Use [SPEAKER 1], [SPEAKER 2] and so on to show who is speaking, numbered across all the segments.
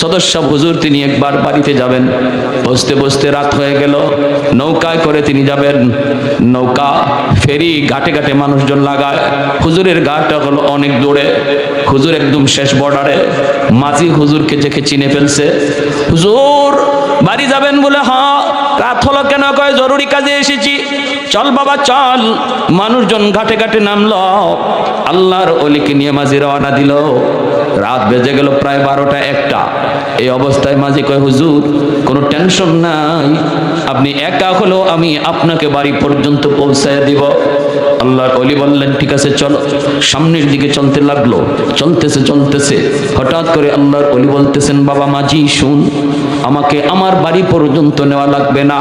[SPEAKER 1] সদস্য হুজুর তিনি একবার বাড়িতে যাবেন, বসতে বসতে রাত হয়ে গেল। নৌকায় করে তিনি যাবেন, নৌকা ফেরি ঘাটে ঘাটে মানুষজন লাগায়। হুজুরের ঘাটটা হলো অনেক দূরে, হুজুর একদম শেষ বর্ডারে। মাঝি হুজুরকে দেখে চিনে ফেলছে। হুজুর বাড়ি যাবেন বলে, হ্যাঁ। রাত হলো কেন? কয় জরুরি কাজে এসেছি। চল বাবা চল। মানুষজন ঘাটে ঘাটে নামলো, আল্লাহর ওলিকে নিয়ে মাঝি রওনা দিল। রাত বেজে গেল প্রায় 12টা-1টা। এই অবস্থায় মাঝি কয়, হুজুর কোনো টেনশন নাই, আপনি একা হলেও আমি আপনাকে বাড়ি পর্যন্ত পৌঁছায় দিব। আল্লাহর ওলি বললেন, ঠিক আছে চলো। সামনের দিকে চলতে লাগলো, চলতেছে চলতেছে। হঠাৎ করে আল্লাহর ওলি বলতেছেন, বাবা মাঝি শুন, আমাকে আমার বাড়ি পর্যন্ত নেওয়া লাগবে না,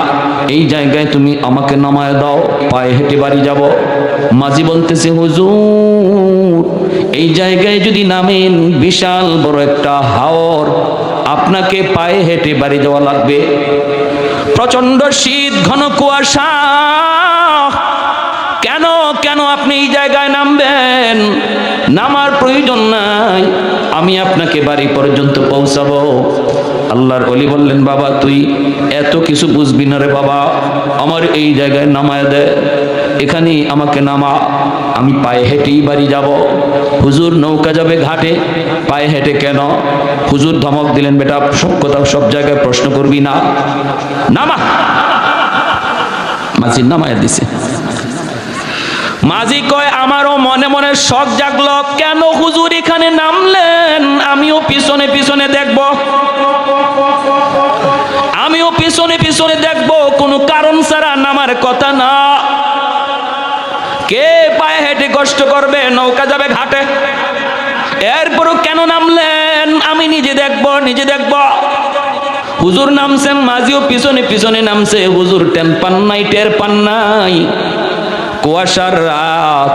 [SPEAKER 1] এই জায়গায় তুমি আমাকে নামায় দাও, পায়ে হেঁটে বাড়ি যাব। মাঝি বলতেছে, হুজুর এই জায়গায় যদি নামেন বিশাল বড় একটা হাওর, আপনাকে পায়ে হেঁটে বাড়ি যাওয়া লাগবে। প্রচন্ড শীত, ঘন কুয়াশা। কেন কেন আপনি এই জায়গায় নামবেন? নামার প্রয়োজন নাই, আমি আপনাকে বাড়ি পর্যন্ত পৌঁছাবো। আল্লাহর ওলি বললেন, বাবা তুই এত কিছু বুঝবি না রে বাবা, আমার এই জায়গায় নামায় দে, এখানেই আমাকে নামা, আমি পায়ে হেঁটেই বাড়ি যাব। হুজুর নৌকা যাবে ঘাটে, পায়ে হেঁটে কেন? হুজুর ধমক দিলেন, বেটা সব কথা সব জায়গায় প্রশ্ন করবি না, নামা। মাঝি নামায় দিছে। মাঝি কয়, আমারও মনে মনে শখ জাগলো, কেন হুজুর এখানে নামলেন? আমিও পিছনে পিছনে দেখব, আমিও পিছনে পিছনে দেখব, কোনো কারণ ছাড়া নামার কথা না। কে পায়ে হেঁটে কষ্ট করবে? নৌকা যাবে ঘাটে, এরপরও কেন নামলেন? আমি নিজে দেখব, নিজে দেখব। হুজুর নামছেন, মাঝিও পিছনে পিছনে নামছে। হুজুর টের পান নাই, টের পান নাই। কুয়াশার রাত,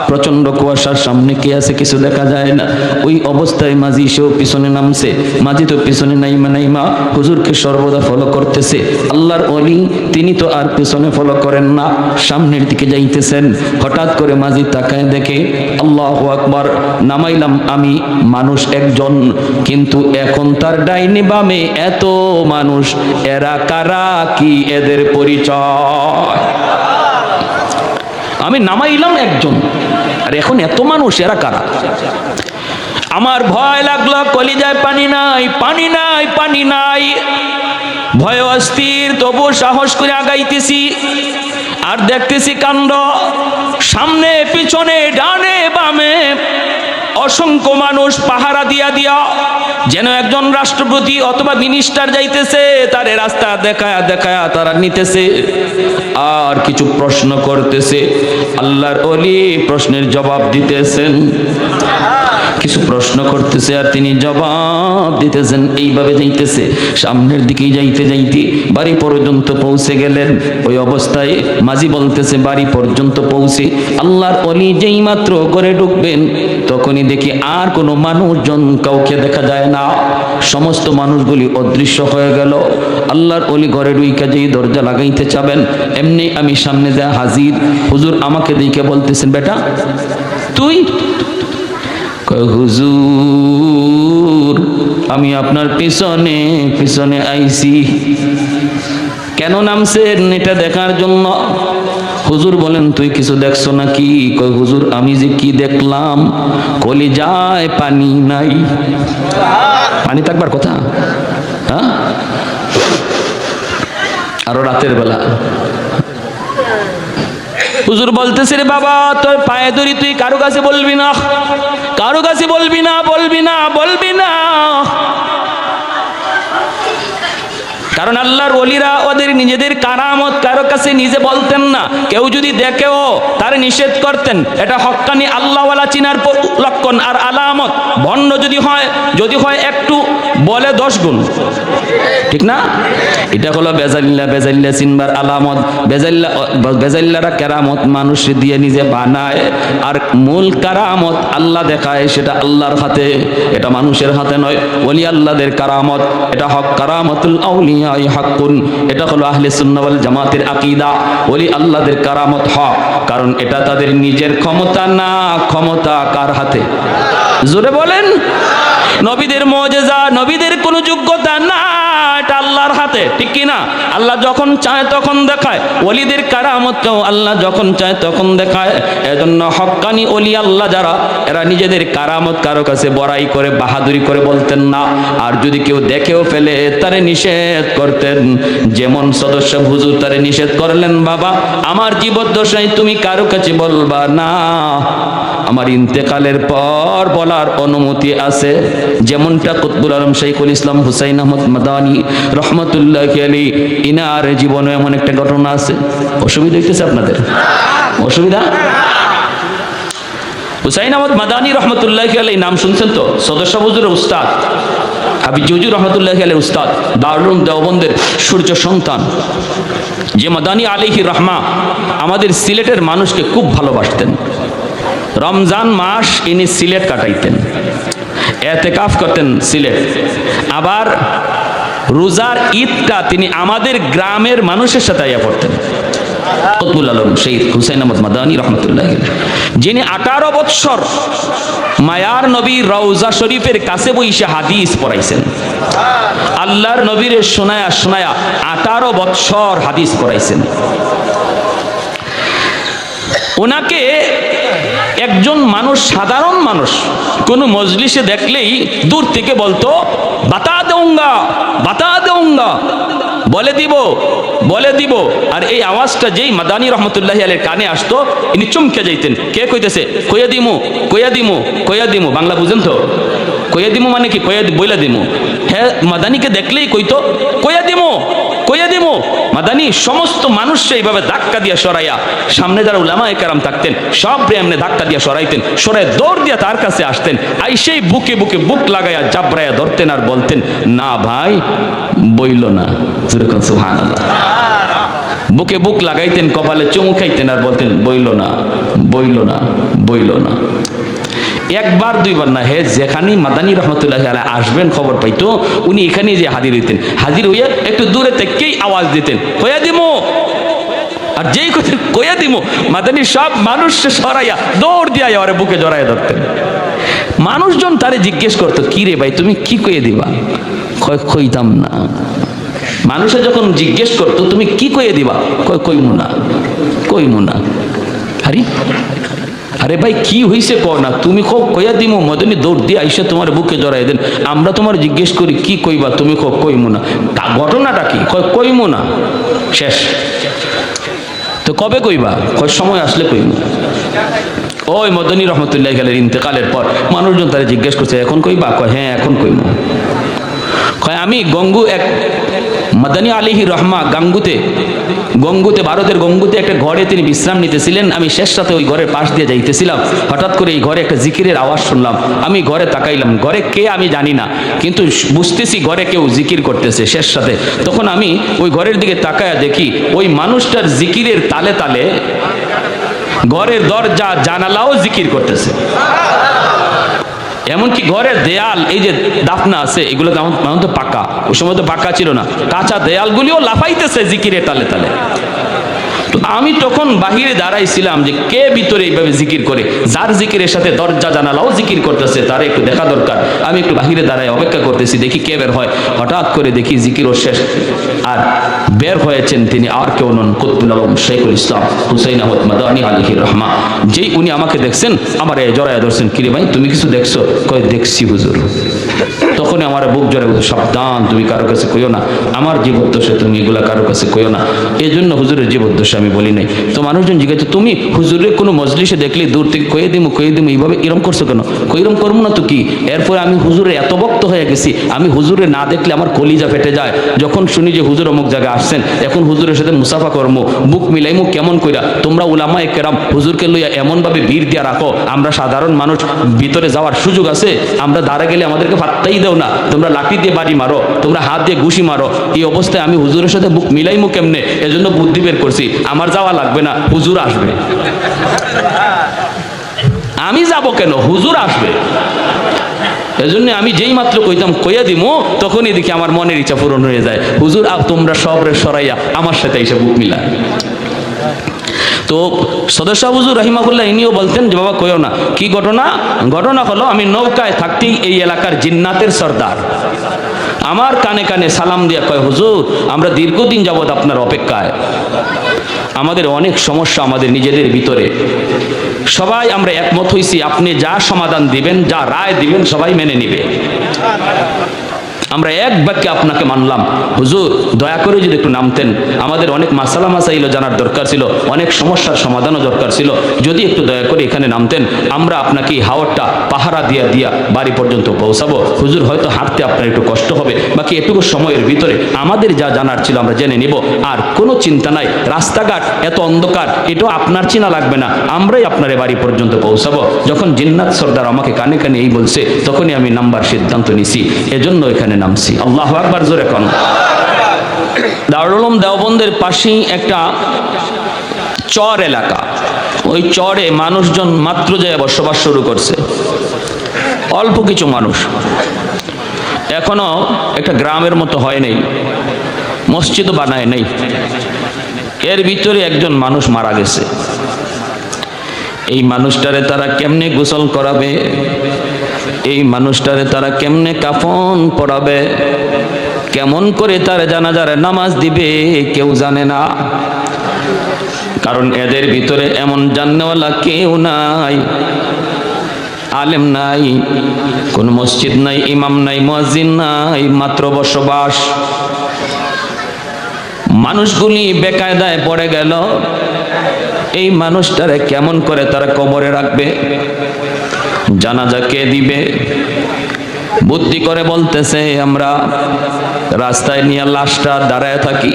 [SPEAKER 1] প্রচন্ড কুয়াশার সামনে কে আছে কিছু দেখা যায় না। ওই অবস্থায় মাঝি সেও পিছনে নামছে। মাঝি তো পিছনে নাইমা নাইমা হুজুরকে সর্বদা ফলো করতেছে। আল্লাহর ওলি তিনি তো আর পিছনে ফলো করেন না, সামনের দিকে যাইতেছেন। হঠাৎ করে মাঝি তাকায় দেখে, আল্লাহু আকবার, নামাইলাম আমি মানুষ একজন, কিন্তু এখন তার ডাইনে বামে এত মানুষ, এরা কারা, কি এদের পরিচয়? আমি নামাইলাম একজন, আর এখন এত মানুষ, এরা কারা? আমার ভয় লাগলো, কলিজায় পানি নাই, পানি নাই, পানি নাই। ভয় অস্থির, তবু সাহস করে আগাইতেছি। আর দেখতেছি কাণ্ড, সামনে পিছনে ডানে বামে অসংখ্য মানুষ পাহারা দিয়া দিয়া, যেন একজন রাষ্ট্রপতি অথবা মিনিস্টার যাইতেছে, তারে রাস্তা দেখায়া দেখায়া তারা নিতেছে আর কিছু প্রশ্ন করতেছে। আল্লাহর ওলি প্রশ্নের জবাব দিতেছেন, কিছু প্রশ্ন করতেছে আর তিনি জবাব দিতেছেন। এইভাবে যাইতেছে, সামনের দিকেই যাইতে যাইতে বাড়ি পর্যন্ত পৌঁছে গেলেন। ওই অবস্থায় মাঝি বলতেছে, বাড়ি পর্যন্ত পৌঁছে আল্লাহর ওলি যেই মাত্র ঘরে ঢুকবেন, তখনই দেখি আর কোনো মানুষজন কাউকে দেখা যায় না, সমস্ত মানুষগুলি অদৃশ্য হয়ে গেল। আল্লাহর ওলি ঘরে ঢুইকা যেই দরজা লাগাইতে চাবেন, এমনি আমি সামনে যা হাজির। হুজুর আমাকে দেখে বলতেছেন, বেটা তুই? হুজুর আমি আপনার পিছনে পিছনে আইছি। কেন নামছেন? এটা দেখার জন্য। হুজুর বলেন, তুই কিছু দেখছো নাকি? কই হুজুর আমি যে কি দেখলাম, কলিজায় পানি নাই। পানি থাকবার কথা, হ্যাঁ? আরো রাতের বেলা হুজুর বলতেছে, রে বাবা তোর পায়ে ধরি, তুই কারো কাছে বলবি না, কারো কাছে বলবি না, বলবি না, বলবি না। কারণ আল্লাহর ওলিরা ওদের নিজেদের কারামত কারো কাছে নিজে বলতেন না। কেউ যদি দেখেও তার নিষেধ করতেন। এটা হক্কানি আল্লাহওয়ালা চিনার লক্ষণ আর আলামত। ভণ্ড যদি হয় একটু, বলে 10 গুণ, ঠিক না? এটা হলো বেজাল্লা, বেজাল্লা চিনবার আলামত। বেজাল্লারা কেরামত মানুষ দিয়ে নিজে বানায়, আর মূল কারামত আল্লাহ দেখায়, সেটা আল্লাহর হাতে, এটা মানুষের হাতে নয়। ওলি আল্লাহদের কারামত, এটা হক কারামতুল আউলিয়া হাক্কুন। এটা হলো আহলে সুন্নাহ ওয়াল জামাতের আকীদা। ওলি আল্লাহদের কারামত হক, কারণ এটা তাদের নিজের ক্ষমতা না, ক্ষমতা কার হাতে? জোরে বলেন। নবীদের মুজিজা, নবীদের কোনো যোগ্যতা না, এটা আল্লাহর হাতে, ঠিক কি না? আল্লাহ যখন চায় তখন দেখায়। ওলিদের কারামতও আল্লাহ যখন চায় তখন দেখায়। এজন্য হক্কানি ওলি আল্লাহ যারা, এরা নিজেদের কারামত কারো কাছে বড়াই করে বাহাদুরি করে বলতেন না। আর যদি কেউ দেখেও ফেলে তারে নিষেধ করতেন। যেমন সদস্য হুজুর তারে নিষেধ করলেন, বাবা আমার জীবদ্দশায় তুমি কারো কাছে বলবা না, আমার ইন্তেকালের পর বলার অনুমতি আছে। যেমনটা কুতবুল আলম শাইখুল ইসলাম হুসাইন আহমদ মাদানী রহমতুল্লাহি আলাইহি, ইনার জীবনে এমন একটা ঘটনা আছে। অসুবিধা হইতেছে আপনাদের? অসুবিধা? হুসাইন আহমদ মাদানী রহমতুল্লাহি আলাইহি নাম শুনছেন তো? সদস্য হুজুরের উস্তাদ, হাবিজ হুজুর রহমতুল্লাহি আলাইহি উস্তাদ, দারুল দেওবন্দের সূর্য সন্তান, যে মাদানী আলাইহি রহমা আমাদের সিলেটের মানুষকে খুব ভালোবাসতেন। রমজান মাস ইনি সিলেট কাটাইতেন, এতেকাফ করতেন সিলেট। আবার রোজার ঈদটা তিনি আমাদের গ্রামের মানুষের সাথে আইয়া পড়তেন। কুতবুল আলম শহীদ হুসাইন আহমদ মাদানী রহমতুল্লাহ, যিনি 18 বৎসর মায়ার নবী রওজা শরীফের কাছে বইসে হাদিস পড়াইছেন। আল্লাহর নবীর শোনায়া শোনায়া 18 বৎসর হাদিস পড়াইছেন। ওনাকে একজন মানুষ, সাধারণ মানুষ, কোন মজলিসে দেখলেই দূর থেকে বলতো বাতা দেউঙ্গা, বাতা দেউঙ্গা, বলে দিব, বলে দিব। আর এই আওয়াজটা যেই মাদানী রহমতুল্লাহি আলাইহির কানে আসতো, ইনি চমকে যাইতেন। কে কইতেছে? কইয়া দিমু, কইয়া দিমু, কইয়া দিমু। বাংলা বুঝেন তো? কইয়া দিমু মানে কি? কইয়া বইলা দিমু। হ্যাঁ, মাদানীকে দেখলেই কইতো কইয়া দিমু, কইয়া দিমু। মাদানী সমস্ত মানুষকে এইভাবে ধাক্কা দিয়া সরাইয়া, সামনে যারা উলামায়ে কেরাম থাকতেন সব এমনি ধাক্কা দিয়া সরাইতেন, সরাই দৌড় দিয়া তার কাছে আসতেন। আইসেই বুকে বুকে বুক লাগাইয়া জাবরাইয়া ধরতেন আর বলতেন, না ভাই বইল না। সুবহানাল্লাহ। বুকে বুক লাগাইতেন, কপালে চুমু খাইতেন আর বলতেন বইল না, বইল না, বইল না। একবার দুইবার না, হে যেখানেই মাদানী রহমতুল্লাহি আলাইহি আসবেন খবর পাইতো, উনি এখানেই যে হাজির হইতেন। হাজির হইয়া একটু দূরে থেকেই আওয়াজ দিতেন, কইয়া দিমু। আর যেই কইয়া দিমু, মাদানী সব মানুষ সরাইয়া দৌড় দিয়া ওরে বুকে জড়াইয়া ধরতেন। মানুষজন তারে জিজ্ঞেস করতো, কি রে ভাই তুমি কি কইয়া দিবা? কইতাম না। মানুষে যখন জিজ্ঞেস করতো তুমি কি কইয়া দিবা? কইমু না, কইমু না। আরে আরে ভাই কি হইছে ক না, তুমি খুব কইয়া দিমু। মদনী দৌড় দিয়ে আইসা তোমার বুকে জড়াই দেন। আমরা তোমার জিজ্ঞেস করি কি কইবা, তুমি খুব কইমু না। ঘটনাটা কি? কইমু না, শেষ। তো কবে কইবা? সময় আসলে কইমু। ওই মদনী রহমতুল্লাহি আলাইহির ইন্তেকালের পর মানুষজন তারা জিজ্ঞেস করছে, এখন কইবা? হ্যাঁ এখন কইমু। আমি গঙ্গু, এক মাদানী আলাইহি রহমা গঙ্গুতে, ভারতের গঙ্গুতে একটা ঘরে তিনি বিশ্রাম নিতেছিলেন। আমি শেষ রাতে ওই ঘরের পাশ দিয়ে যাইতেছিলাম, হঠাৎ করে এই ঘরে একটা জিকিরের আওয়াজ শুনলাম। আমি ঘরে তাকাইলাম, ঘরে কে আমি জানি না, কিন্তু বুঝতেছি ঘরে কেউ জিকির করতেছে শেষ রাতে। তখন আমি ওই ঘরের দিকে তাকায়া দেখি ওই মানুষটার জিকিরের তালে তালে ঘরের দরজা জানালাও জিকির করতেছে। এমনকি ঘরের দেয়াল, এই যে দাফনা আছে এগুলো তেমন তো পাকা, ওই সময় তো পাকা ছিল না, কাঁচা দেয়ালগুলিও লাফাইতেছে জিকিরের তালে তালে। তো আমি তখন বাহিরে দাঁড়াইছিলাম যে কে ভিতরে এইভাবে জিকির করে, যার জিকিরের সাথে দরজা জানালাও জিকির করতেছে, তার একটু দেখা দরকার। আমি একটু বাহিরে দাঁড়াই অপেক্ষা করতেছি, দেখি কে বের হয়। হঠাৎ করে দেখি জিকিরও শেষ, আর বের হয়েছেন তিনি আর কেউ নন, কুতবুল আলম শাইখুল ইসলাম হুসাইন আহমদ মাদানী আলাইহি রহমা। যেই উনি আমাকে দেখছেন, আমার জড়াইয়া ধরছেন, কিরে ভাই তুমি কিছু দেখছো? কয় দেখছি হুজুর। তখনই আমার বুক জড়াই, সাবধান তুমি কারো কাছে কইও না, আমার জীবদ্দশা তুমি এগুলা কারো কাছে কইও না। এই জন্য হুজুরের জীবদ্দশা আমি বলি নাই। তো মানুষজন জিজ্ঞাসা, তুমি হুজুরের কোনো মজলিসে দেখলে দূর থেকে কয়ে দিমু এইভাবে এরম করছো কেন? কইরম করবো না তো কি। এরপরে আমি হুজুরের এত ভক্ত হয়ে গেছি, আমি হুজুরে না দেখলে আমার কলিজা ফেটে যায়। যখন শুনি যে হুজুর অমুক জায়গায় আসছেন, এখন হুজুরের সাথে মুসাফা করবো, বুক মিলাইমু কেমন কইরা। তোমরা উলামায়ে কেরাম হুজুরকে লইয়া এমনভাবে ভিড় দিয়া রাখো, আমরা সাধারণ মানুষ ভিতরে যাওয়ার সুযোগ আছে, আমরা দাঁড়া গেলে আমাদেরকে পাত্তাই দেও না। তোমরা লাঠি দিয়ে বাড়ি মারো, তোমরা হাত দিয়ে ঘুষি মারো। এই অবস্থায় আমি হুজুরের সাথে বুক মিলাইমু কেমনে? এজন্য বুদ্ধি বের করছি, আমার যাওয়া লাগবে না, হুজুর আসবে। আমি যাব কেন? হুজুর আসবে। এজন্য আমি যেই মাত্র কইতাম কইয়া দিমু, তখনই দেখি আমার মনের ইচ্ছা পূরণ হয়ে যায়। হুজুর তোমরা সবরে সরাইয়া আমার সাথে এসে বুক মিলা। তো তো সদস্য হুজুর রাহিমাহুল্লাহ ইনিও বলতেন যে বাবা কইও না। কি ঘটনা? ঘটনা হলো আমি নৌকায় থাকতেই এই এলাকার জিন্নাতের সর্দার আমার কানে কানে সালাম দিয়া কয়, হুজুর আমরা দীর্ঘদিন যাবৎ আপনার অপেক্ষায়, আমাদের অনেক সমস্যা আমাদের নিজেদের ভিতরে, সবাই আমরা একমত হইছি আপনি যা সমাধান দিবেন, যা রায় দিবেন সবাই মেনে নিবে, আমরা এক বাক্যে আপনাকে মানলাম, হুজুর দয়া করে যদি একটু নামতেন, আমাদের অনেক মাসালা মাসাইলও জানার দরকার ছিল, অনেক সমস্যার সমাধানও দরকার ছিল, যদি একটু দয়া করে এখানে নামতেন, আমরা আপনাকে এই হাওরটা পাহারা দিয়া দিয়া বাড়ি পর্যন্ত পৌঁছাবো। হুজুর হয়তো হাঁটতে আপনার একটু কষ্ট হবে, বাকি এটুকু সময়ের ভিতরে আমাদের যা জানার ছিল আমরা জেনে নিব, আর কোনো চিন্তা নাই, রাস্তাঘাট এত অন্ধকার এটাও আপনার চিনা লাগবে না, আমরাই আপনার বাড়ি পর্যন্ত পৌঁছাবো। যখন জিন্নাত সর্দার আমাকে কানে কানে এই বলছে, তখনই আমি নাম্বার সিদ্ধান্ত নিছি, এজন্য এখানে নামছি। আল্লাহু আকবার, জোরে কোন। দারুল উলুম দেওবন্দের পাশেই একটা চর এলাকা, ওই চরে মানুষজন মাত্র যায় বসবাস শুরু করছে, অল্প কিছু মানুষ, এখনো একটা গ্রামের মতো হয় নাই, মসজিদও বানায় নাই। এর ভিতরে একজন মানুষ মারা গেছে, এই মানুষটারে তারা কেমনে গোসল করাবে, এই মানুষটারে তারা কেমনে কাফন পরাবে, কেমন করে তার জানাজার নামাজ দিবে কেউ জানে না, কারণ এদের ভিতরে এমন জাননেওয়ালা কেউ নাই, আলেম নাই, কোন মসজিদ নাই, ইমাম নাই, মুয়াজ্জিন নাই, মাত্র বসবাস। মানুষগুলি বেকায়দায় পড়ে গেল, এই মানুষটারে কেমন করে তারা কবরে রাখবে, জানাজা কে দিবে। বুদ্ধি করে বলতেছে আমরা রাস্তায় নিয়ে লাশটা দাঁড়ায় থাকি,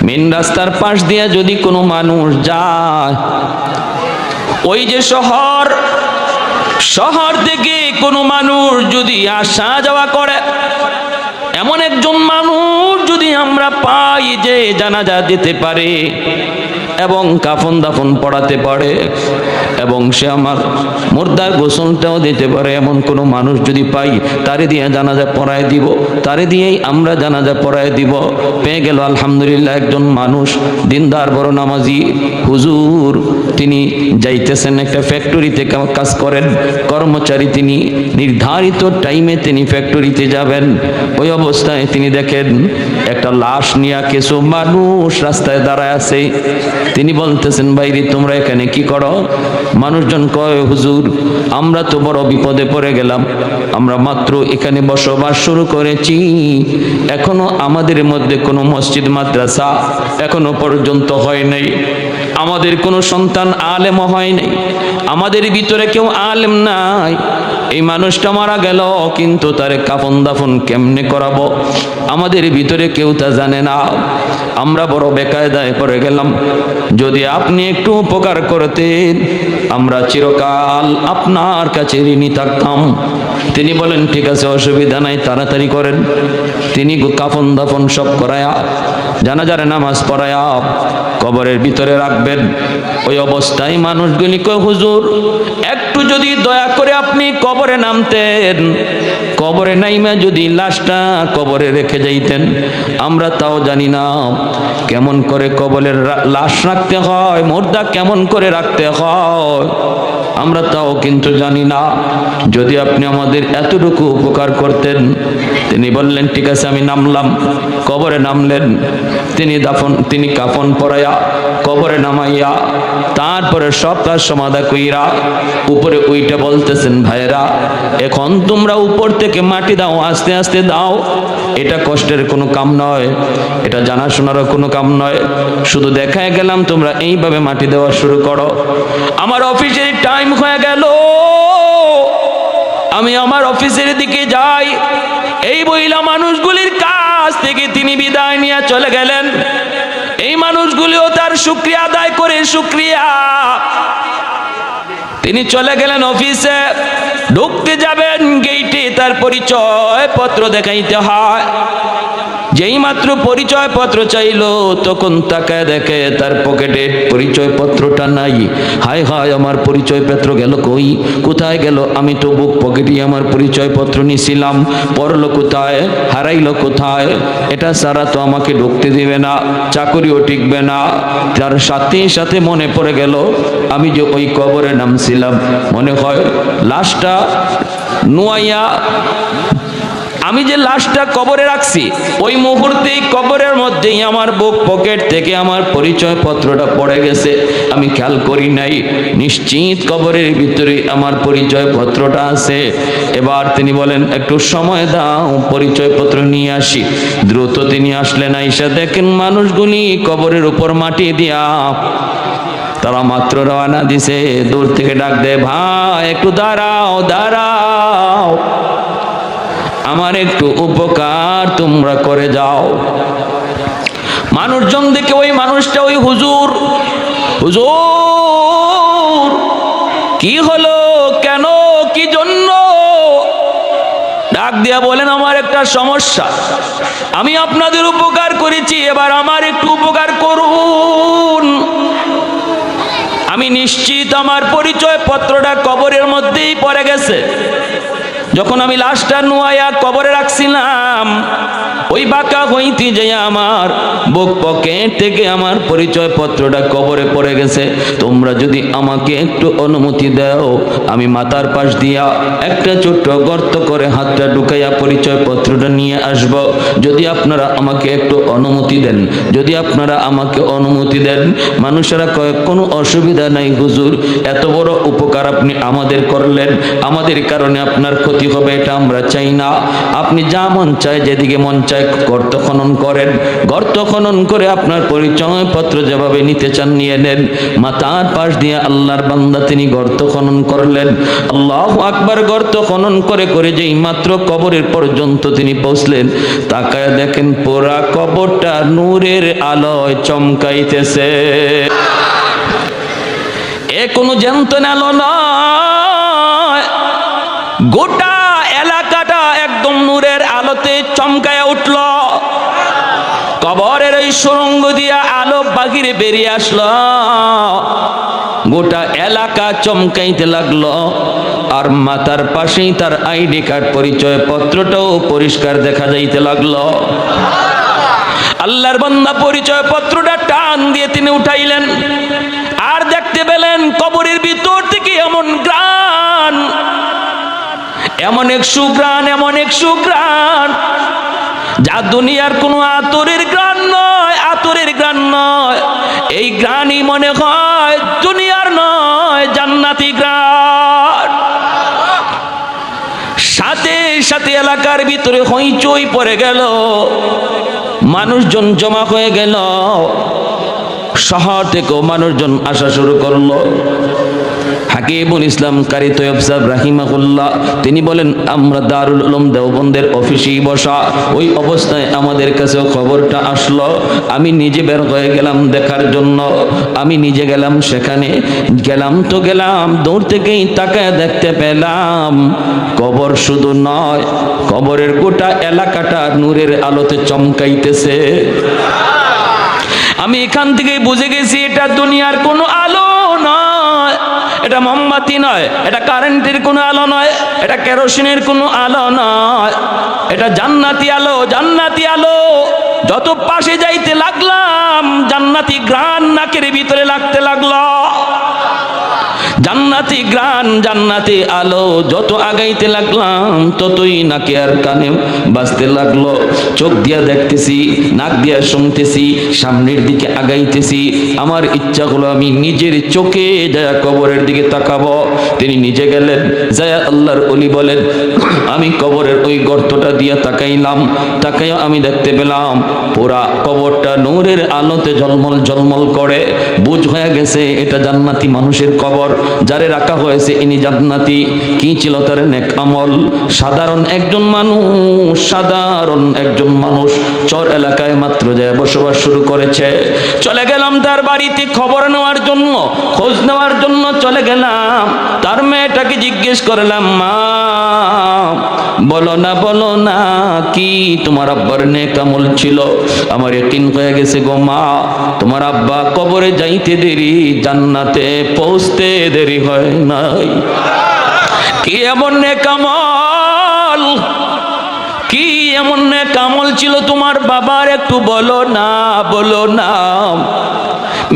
[SPEAKER 1] মেন রাস্তার পাশ দিয়ে যদি কোনো মানুষ যায়, ওই যে শহর থেকে কোনো মানুষ যদি আসা যাওয়া করে, এমন একজন মানুষ যদি আমরা পাই যে জানাজা দিতে পারে এবং কাফন দাফন পড়াতে পারে এবং সে আমার মুর্দার গোসলটাও দিতে পারে, এমন কোনো মানুষ যদি পাই, তারে দিয়ে জানাজা পড়ায় দিব, তারে দিয়েই আমরা জানাজা পড়ায় দিব। পেয়ে গেল আলহামদুলিল্লাহ একজন মানুষ, দিনদার বড় নামাজি হুজুর, তিনি যাইতেছেন একটা ফ্যাক্টরিতে কাজ করেন, কর্মচারী তিনি, নির্ধারিত টাইমে তিনি ফ্যাক্টরিতে যাবেন। ওই অবস্থায় তিনি দেখেন একটা লাশ নিয়ে কিছু মানুষ রাস্তায় দাঁড়ায় আছে। তিনি বলতেছেন, ভাইরে তোমরা এখানে কি করো? মানুষজন কয়, হুজুর আমরা তো বড় বিপদে পড়ে গেলাম, আমরা মাত্র এখানে বসবাস শুরু করেছি, এখনো আমাদের মধ্যে কোনো মসজিদ মাদ্রাসা এখনো পর্যন্ত হয় নাই, আমাদের কোনো সন্তান আলেম হয় নাই, আমাদের ভিতরে কেউ আলেম নাই, এই মানুষটা মারা গেল কিন্তু তারে কাফন দাফন কেমনে করাবো আমাদের ভিতরে কেউ তা জানে না, আমরা বড় বেকায়দায় পড়ে গেলাম, যদি আপনি একটু উপকার করতেন আমরা চিরকাল আপনার কাছে ঋণী থাকতাম। তিনি বলেন ঠিক আছে, অসুবিধা নাই, তাড়াতাড়ি করেন। তিনি কাফন দাফন সব করায়া, জানাজার নামাজ পড়ায়া কবরের ভিতরে রাখবেন। ওই অবস্থায় মানুষগুলি কয়, হুজুর একটু যদি দয়া করে আপনি কবরে নামতেন, কবরে নাইমা যদি লাশটা কবরে রেখে যাইতেন, আমরা তাও জানি না কেমন করে কবরের লাশ রাখতে হয়, মুর্দা কেমন করে রাখতে হয়, আমরা তাও কিন্তু জানি না, যদি আপনি আমাদের এতটুকু উপকার করতেন। তিনি বললেন ঠিক আছে আমি নামলাম। কবরে নামলেন, তিনি কাফন পরাইয়া কবরে নামাইয়া তারপরে সব কাজ সমাধা কইরা উপরে উইটা বলতেছেন, ভাইরা এখন তোমরা উপর থেকে মাটি দাও, আস্তে আস্তে দাও, এটা কষ্টের কোনো কাম নয়, এটা জানাশোনারও কোনো কাম নয়, শুধু দেখায় গেলাম তোমরা এইভাবে মাটি দেওয়া শুরু করো। আমার অফিসের টাইম হয়ে গেল, আমি আমার অফিসের দিকে যাই। এই বইলা মানুষগুলির কাছ থেকে তিনি বিদায় নিয়ে চলে গেলেন। এই মানুষগুলিও তার শুকরিয়া আদায় করে শুকরিয়া, তিনি চলে গেলেন অফিসে। ঢুকতে যাবেন গেইটে তার পরিচয় পত্র দেখাইতে হয়। যেই মাত্র পরিচয় পত্র চাইলো তখন তাকায় দেখে তার পকেটে পরিচয় পত্রটা নাই। হায় হায়, আমার পরিচয় পত্র গেল কই, কোথায় গেল? আমি তো বুক পকেটে আমার পরিচয় পত্র নিছিলাম, পড়লো কোথায়, হারাইলো কোথায়? এটা ছাড়া তো আমাকে ঢুকতে দিবে না, চাকরিও টিকবে না। তার সাথে সাথে মনে পড়ে গেল আমি যে ওই কবরে নামছিলাম, মনে হয় লাশটা নুয়াইয়া আমি যে লাশটা কবরে রাখছি ওই মুহূর্তেই কবরের মধ্যেই আমার বুক পকেট থেকে আমার পরিচয় পত্রটা পড়ে গেছে, আমি খেয়াল করি নাই। নিশ্চিত কবরের ভিতরে আমার পরিচয় পত্রটা আছে। এবার তিনি বলেন একটু সময় দাও, পরিচয় পত্র নিয়ে আসি। দ্রুত তিনি আসলেন, আইসা দেখেন মানুষগুলি কবরের উপর মাটি দিয়া তারা মাত্র রওনা দিছে। দূর থেকে ডাক দেয়, ভাই একটু দাঁড়াও দাঁড়াও, আমার একটু উপকার তোমরা করে যাও। মানুষজন দেখে ওই মানুষটা, ওই হুজুর, হুজুর কি হলো, কেন, কি জন্য? ডাক দিয়া বলেন, আমার একটা সমস্যা, আমি আপনাদের উপকার করেছি, এবার আমার একটু উপকার করুন। আমি নিশ্চিত আমার পরিচয় পত্রটা কবরের মধ্যেই পড়ে গেছে। যখন আমি লাশটা নুয়াইয়া কবরে রাখছিলাম ওই বাঁকা হইতে যাই আমার বুক পকেট থেকে আমার পরিচয় পত্রটা কবরে পড়ে গেছে। তোমরা যদি আমাকে একটু অনুমতি দাও, আমি মাথার পাশ দিয়া একটা ছোট্ট গর্ত করে হাতটা ঢুকাইয়া পরিচয় পত্রটা নিয়ে আসব। যদি আপনারা আমাকে একটু অনুমতি দেন, যদি আপনারা আমাকে অনুমতি দেন। মানুষেরা কয় কোনো অসুবিধা নাই হুজুর, এত বড় উপকার আপনি আমাদের করলেন, আমাদের কারণে আপনার ক্ষতি হবে এটা আমরা চাই না। আপনি যা মন চায়, যেদিকে মন চায় গর্ত খনন করেন, গর্ত খনন করে আপনার পরিচয় পত্র যেভাবে নিতে চান নিয়ে নেন। মাথার পাশ দিয়ে আল্লাহর বান্দা তিনি গর্ত খনন করলেন। আল্লাহু আকবার। গর্ত খনন করে করে যেই মাত্র কবরের পর্যন্ত তিনি পৌঁছলেন, তাকায় দেখেন পুরা কবরটা নূরের আলোয় চমকাইতেছে। এ কোনো জ্যান্ত আলো নয়, গোটা এলাকাটা একদম নূরের আলোতে চমকায় উঠল। কবরের ওই সুড়ঙ্গ দিয়া আলো বাহিরে বেরিয়ে আসলো, গোটা এলাকা চমকাইতে লাগলো। আর মাথার পাশেই তার আইডি কার্ড পরিচয় পত্রটাও পরিষ্কার দেখা যাইতে লাগলো। আল্লাহর বান্দা পরিচয় পত্রটা টান দিয়ে তিনি উঠাইলেন, আর দেখতে পেলেন কবরের ভিতর থেকে এমন গ্রান, এমন এক সুগ্রান, এমন এক সুগ্রান যা দুনিয়ার কোনো আতরের গ্রান নয়, আতরের গ্রান নয়। এই গ্রানই মনে হয় দুনিয়ার নয়, জান্নাতি গ্রান। সাথে সাথে এলাকার ভিতরে হইচই পড়ে গেল, মানুষজন জমা হয়ে গেল, শহর থেকেও মানুষজন আসা শুরু করলো। হাকিমুল ইসলাম কারি তৈয়ব সাহেব রাহিমাহুল্লাহ তিনি বলেন, আমরা দারুল উলুম দেওবন্দের অফিসেই বসা, ওই অবস্থায় আমাদের কাছেও খবরটা আসলো। আমি নিজে বের হয়ে গেলাম দেখার জন্য, আমি নিজে গেলাম সেখানে। গেলাম তো গেলাম, দূর থেকেই তাকায় দেখতে পেলাম কবর শুধু নয়, কবরের গোটা এলাকাটা নূরের আলোতে চমকাইতেছে। আমি এখান থেকে বুঝে গেছি এটা দুনিয়ার কোনো আলো নয়, এটা মোমবাতি নয়, এটা কারেন্টের কোনো আলো নয়, এটা কেরোসিনের কোনো আলো নয়, এটা জান্নাতি আলো, জান্নাতি আলো। যত পাশে যাইতে লাগলাম জান্নাতি ঘ্রাণ নাকের ভিতরে লাগতে লাগলো, জান্নাতি ঘ্রাণ, জান্নাতি আলো। যত আগাইতে লাগলাম ততই নাকে আর কানে বাজতে লাগলো। চোখ দিয়া দেখতেছি, নাক দিয়া শুনতেছি, সামনের দিকে আগাইতেছি। আমার ইচ্ছা হলো আমি নিজের চোখে যায় কবরের দিকে তাকাবো। তিনি নিজে গেলেন, যায় আল্লাহর ওলি বলেন, আমি কবরের ওই গর্তটা দিয়া তাকাইলাম, তাকাইয়া আমি দেখতে পেলাম পুরা কবরটা নূরের আলোতে ঝলমল ঝলমল করে। বুঝ হয়ে গেছে এটা জান্নাতি মানুষের কবর, যারে রাখা হয়েছে ইনি জান্নাতি। কি ছিল তার নেক আমল? সাধারণ একজন মানুষ, সাধারণ একজন একজন মানুষ চর এলাকায় মাত্র যায় বসবাস শুরু করেছে। চলে গেলাম তার বাড়িতে খবর নেওয়ার জন্য, খোঁজ নেওয়ার জন্য চলে গেলাম। তার মেয়েটাকে জিজ্ঞেস করলাম, মা বলো না কি তোমার আব্বার নেক আমল ছিল? আমার ইয়াকিন হয়ে গেছে গো মা, তোমার আব্বা কবরে যাইতে দেরি, জান্নাতে পৌঁছতে দেরি হয় নাই। কি এমন নেক আমল, কি এমন নেক আমল ছিল তোমার বাবার, একটু বলো না, বলো না।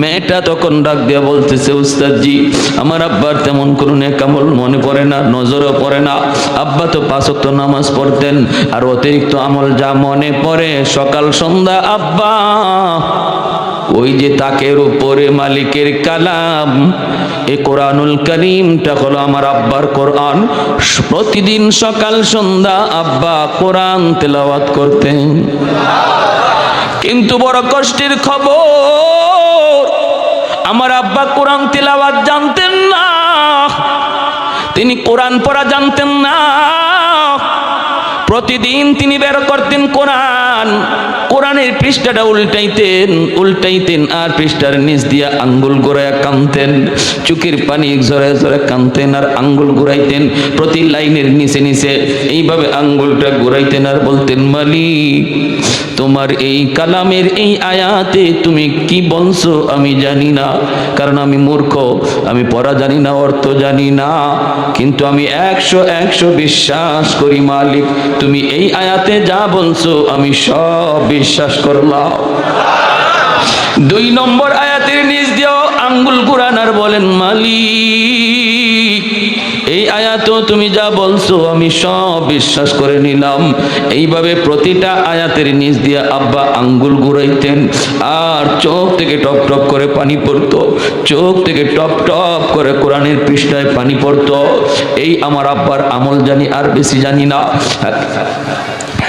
[SPEAKER 1] মেয়েটা তখন ডাক দিয়া বলতেছে, উস্তাদজি আমার আব্বার তেমন কোনো নেক আমল মনে পড়ে না, নজরও পড়ে না। আব্বা তো 5 ওয়াক্ত নামাজ পড়তেন, আর অতিরিক্ত আমল যা মনে পড়ে সকাল সন্ধ্যা আব্বা ওই যে তাকের উপরে মালিকের কালাম, এই কোরআনুল কারীমটা হলো আমার আব্বার কোরআন। প্রতিদিন সকাল সন্ধ্যা আব্বা কোরআন তেলাওয়াত করতেন। কিন্তু বড় কষ্টের খবর, আমার আব্বা কোরআন তেলাওয়াত জানতেন না, তিনি কোরআন পড়া জানতেন না। প্রতিদিন তিনি বের করতেন কোরআন, কোরআনের পৃষ্ঠাটা উল্টাইতেন আর পৃষ্ঠার নিচ দিয়া আঙ্গুল ঘুরাইয়া কানতেন, চোখের পানি ঝরে ঝরে কানতেন আর আঙ্গুল ঘুরাইতেন। প্রতি লাইনের নিচে নিচে এইভাবে আঙ্গুলটা ঘুরাইতেন আর বলতেন, মালিক তোমার এই কালামের এই আয়াতে তুমি কি বলছো আমি জানি না, কারণ আমি মূর্খ, আমি পড়া জানি না, অর্থ জানি না, কিন্তু আমি 100 বিশ্বাস করি মালিক, তুমি এই আয়াতে যা বলছো আমি সব বিশ্বাস করলাম। 2 নম্বর আয়াতের নিচ দিয়েও আঙ্গুল ঘুরান আর বলেন, মালিক এই আয়াতও তুমি যা বলছো আমি সব বিশ্বাস করে নিলাম। এইভাবে প্রতিটা আয়াতের নিচ দিয়ে আব্বা আঙ্গুল ঘুরাইতেন আর চোখ থেকে টপ টপ করে পানি পড়তো, চোখ থেকে টপ টপ করে কোরআনের পৃষ্ঠায় পানি পড়তো। এই আমার আব্বার আমল জানি, আর বেশি জানি না।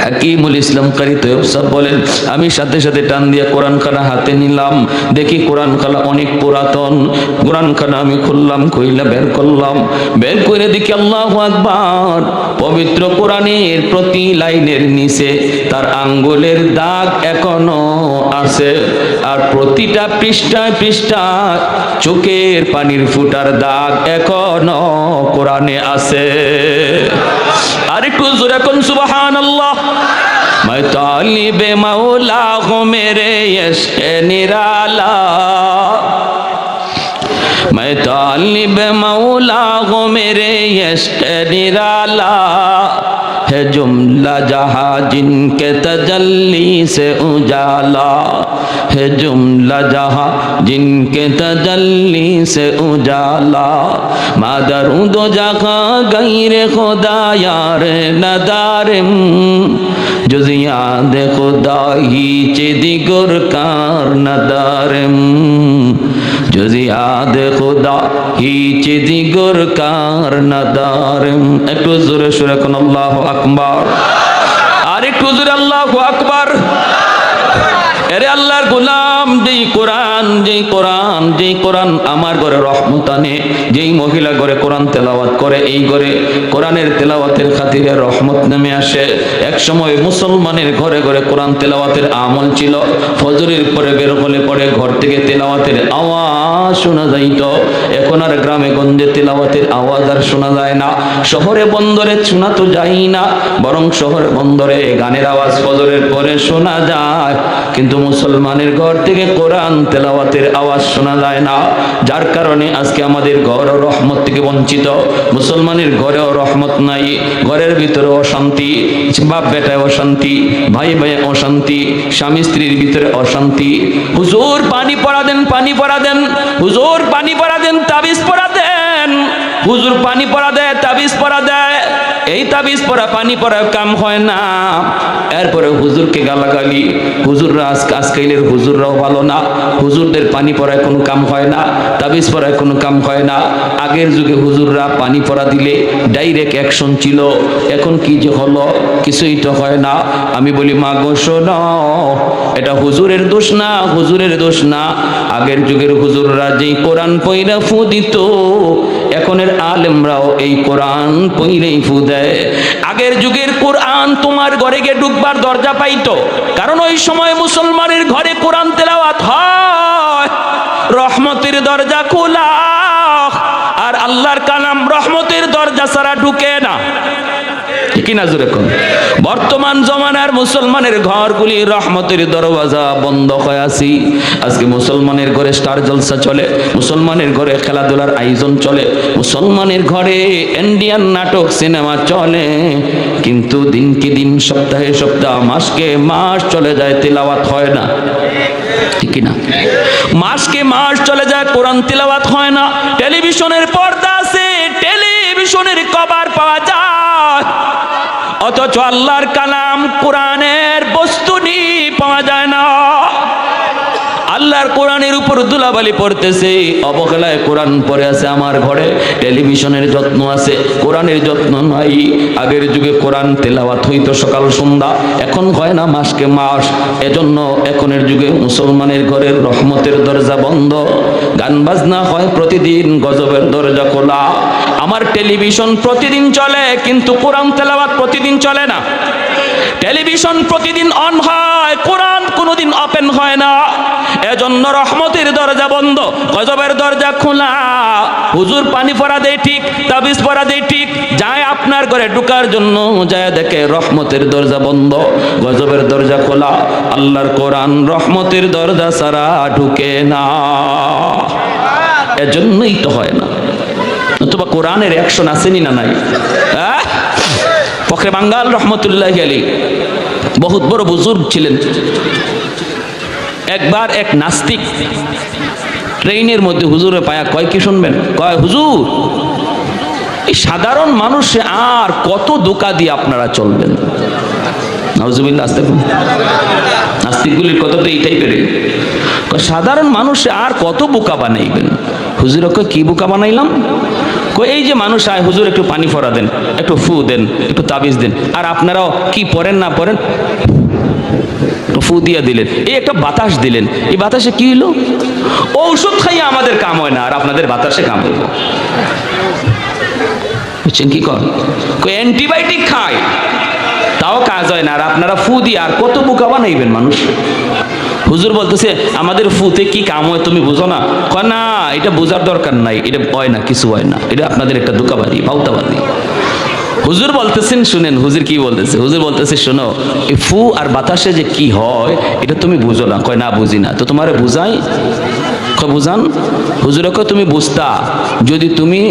[SPEAKER 1] হাকিমুল ইসলাম কারি তৈয়ব সাহেব বলেন, আমি সাথে সাথে টান দিয়ে কোরআনখানা হাতে নিলাম, দেখি কোরআনখানা অনেক পুরাতন। কোরআনখানা আমি খুললাম, খুইলা বের করলাম, বের করে দেখি আল্লাহু আকবার, পবিত্র কোরআনের প্রতি লাইনের নিচে তার আঙ্গুলের দাগ এখনো আছে, আর প্রতিটা পৃষ্ঠায় পৃষ্ঠায় চোখের পানির ফুটার দাগ এখনো কোরআনে আছে। আরেকটু জোরে কোন সুবহানাল্লাহ। मैं तालिब मौला हूँ मेरे इश्क़ निराला, मैं तालिब मौला हूँ मेरे इश्क़ निराला, है जुमला जहाँ जिनके तजल्ली से उजाला, है जुमला जहाँ जिनके तजल्ली से उजाला, मादरूद जहाँ गैर खुदा यार नदारम, जुज़ याद खुदा ही चिदिगुर कार नदारम, जुज़ याद खुदा ही चिदिगुर कार नदारम। एक जोरे सुरे कोन अल्लाहु আকবার, আর একটু জোরে আল্লাহু আকবার। এরে আল্লাহর গোলাম, যেই কোরআন আমার ঘরে রহমত আনে, যেই মহিলা ঘরে কোরআন তেলাওয়াত করে, এই ঘরে কোরআনের তেলাওয়াতের খাতিরে রহমত নেমে আসে। এক সময় মুসলমানের ঘরে ঘরে কোরআন তেলাওয়াতের আমল ছিল। ফজরের পরে বের হলে পরে ঘর থেকে তেলাওয়াতের আওয়াজ শোনা যাইত। এখন আর গ্রামে গঞ্জে তেলাওয়াতের আওয়াজ আর শোনা যায় না। শহরে বন্দরে শোনা তো যায় না, বরং শহরে বন্দরে গানের আওয়াজ ফজরের পরে শোনা যায়, কিন্তু মুসলমানের ঘর থেকে কোরআন তেলাওয়াতের আওয়াজ শোনা যায় না। যার কারণে আজকে আমাদের ঘর রহমত থেকে বঞ্চিত। মুসলমানের ঘরেও রহমত নাই, ঘরের ভিতরে অশান্তি, বাপ বেটায় অশান্তি, ভাই ভাই অশান্তি, স্বামী স্ত্রীর ভিতরে অশান্তি। হুজুর পানি পড়া দেন, পানি পড়া দেন, হুজুর পানি পড়া দেন, তাবিজ পড়া দেন, হুজুর পানি পড়া দেয়, তাবিজ পড়া দেয়। এই তাবিজ পড়া পানি পড়া কাম হয় না। এরপরে হুজুরকে গালাগালি, হুজুররা আজকাইলের হুজুররাও ভালো না, হুজুরদের পানি পড়ায় কোনো কাম হয় না, তাবিজ পড়ায় কোনো কাম হয় না। আগের যুগে হুজুররা পানি পড়া দিলে ডাইরেক্ট অ্যাকশন ছিল, এখন কি যে হলো, কিছুই তো হয় না। আমি বলি মা গো শোনো, এটা হুজুরের দোষ না, হুজুরের দোষ না। আগের যুগের হুজুররা যেই কোরআন পয়রা ফু দিত, এখন এখনের আলেমরাও এই কোরআন পইলেই ফু দেয়। আগের যুগের কোরআন তোমার ঘরে গিয়ে ঢুকবার দরজা পাইতো, কারণ ওই সময় মুসলমানের ঘরে কোরআন তেলাওয়াত হয়, রহমতের দরজা খোলা, আর আল্লাহর কালাম রহমতের দরজা ছাড়া ঢুকে না। কিনা জোরে কোন? বর্তমান জমানার মুসলমানের ঘরগুলি রহমতের দরওয়াজা বন্ধ হয়ে আছে। আজকে মুসলমানের ঘরে স্টার জলসা চলে, মুসলমানের ঘরে খেলাধুলার আয়োজন চলে, মুসলমানের ঘরে ইন্ডিয়ান নাটক সিনেমা চলে, কিন্তু দিনকে দিন সপ্তাহে সপ্তাহ মাসকে মাস চলে যায়, তেলাওয়াত হয় না। ঠিক না? মাসকে মাস চলে যায়, কোরআন তেলাওয়াত হয় না। টেলিভিশনের পর্দা আছে, টেলিভিশনের কভার পাওয়া যায়, অথচ আল্লাহর কালাম কোরআনের বস্তুনি পাওয়া যায় না। আল্লাহর কোরআনের উপর ধুলাবালি পড়তেছে, অবহেলায় কোরআন পড়ে আছে আমার ঘরে। টেলিভিশনের যত্ন আছে, কোরআনের যত্ন নাই। আগের যুগে কোরআন তেলাওয়াত হইতো সকাল সন্ধ্যা, এখন হয় না মাসকে মাস। এজন্য এখনের যুগে মুসলমানের ঘরের রহমতের দরজা বন্ধ, গান বাজনা হয় প্রতিদিন, গজবের দরজা খোলা। আমার টেলিভিশন প্রতিদিন চলে, কিন্তু কোরআন তেলাওয়াত প্রতিদিন চলে না। টেলিভিশন প্রতিদিন অন হয়, কোরআন কোনোদিন ওপেন হয় না। এজন্য রহমতের দরজা বন্ধ, গজবের দরজা খোলা। হুজুর পানি পড়া দেয় ঠিক, তাবিজ পড়া দেয় ঠিক, যায় আপনার ঘরে ঢুকার জন্য, যায় দেখে রহমতের দরজা বন্ধ, গজবের দরজা খোলা। আল্লাহর কোরআন রহমতের দরজা ছাড়া ঢুকে না, এজন্যই তো হয় না। নতুবা কোরআনের অ্যাকশন আসেনি না নাই? ফখরে বাঙ্গাল রহমতুল্লাহি আলাইহি বহুত বড় বুজুর্গ ছিলেন। একবার এক নাস্তিক ট্রেনের মধ্যে হুজুরে পায়া কয়, কি শুনবেন? কয়, হুজুর এই সাধারণ মানুষে আর কত ধোঁকা দিয়ে আপনারা চলবেন? নাউজুবিল্লাহ। নাস্তিকগুলির কথা তো এইটাই পেরে, সাধারণ মানুষে আর কত বোকা বানাইবেন? হুজুর কয়, কি বোকা বানাইলাম? কই এই যে মানুষ আয়, হুজুর একটু পানি ফোড়া দেন, একটু ফু দেন, একটু তাবিজ দেন, আর আপনারাও কি পড়েন না পড়েন, ফু দিয়া দিলেন, এই একটা বাতাস দিলেন, এই বাতাসে কি হলো? ঔষধ খাইয়ে আমাদের কাম হয় না, আর আপনাদের বাতাসে কাম হইব। বুঝছেন কি কর? অ্যান্টিবায়োটিক খায়, তাও কাজ হয় না, আর আপনারা ফু দিয়ে আর কত বোকা বানাইবেন মানুষ? হুজুর বলতেছে আমাদের ফুতে কি কাম হয় তুমি বুঝো না? কয় না, এটা বোঝার দরকার নাই, এটা হয় না, কিছু হয় না, এটা আপনাদের একটা ধোঁকাবাজি, বাউতাবাজি। হুজুর বলতেছেন, শুনেন হুজুর কি বলতেছে। হুজুর বলতেছে, শোনো, এই ফু আর বাতাসে যে কি হয় এটা তুমি বুঝো না। কয় না, বুঝি না। তো তোমারে বুঝাই? কয় বুঝান। হুজুর কয়, তুমি বুঝতা যদি তুমি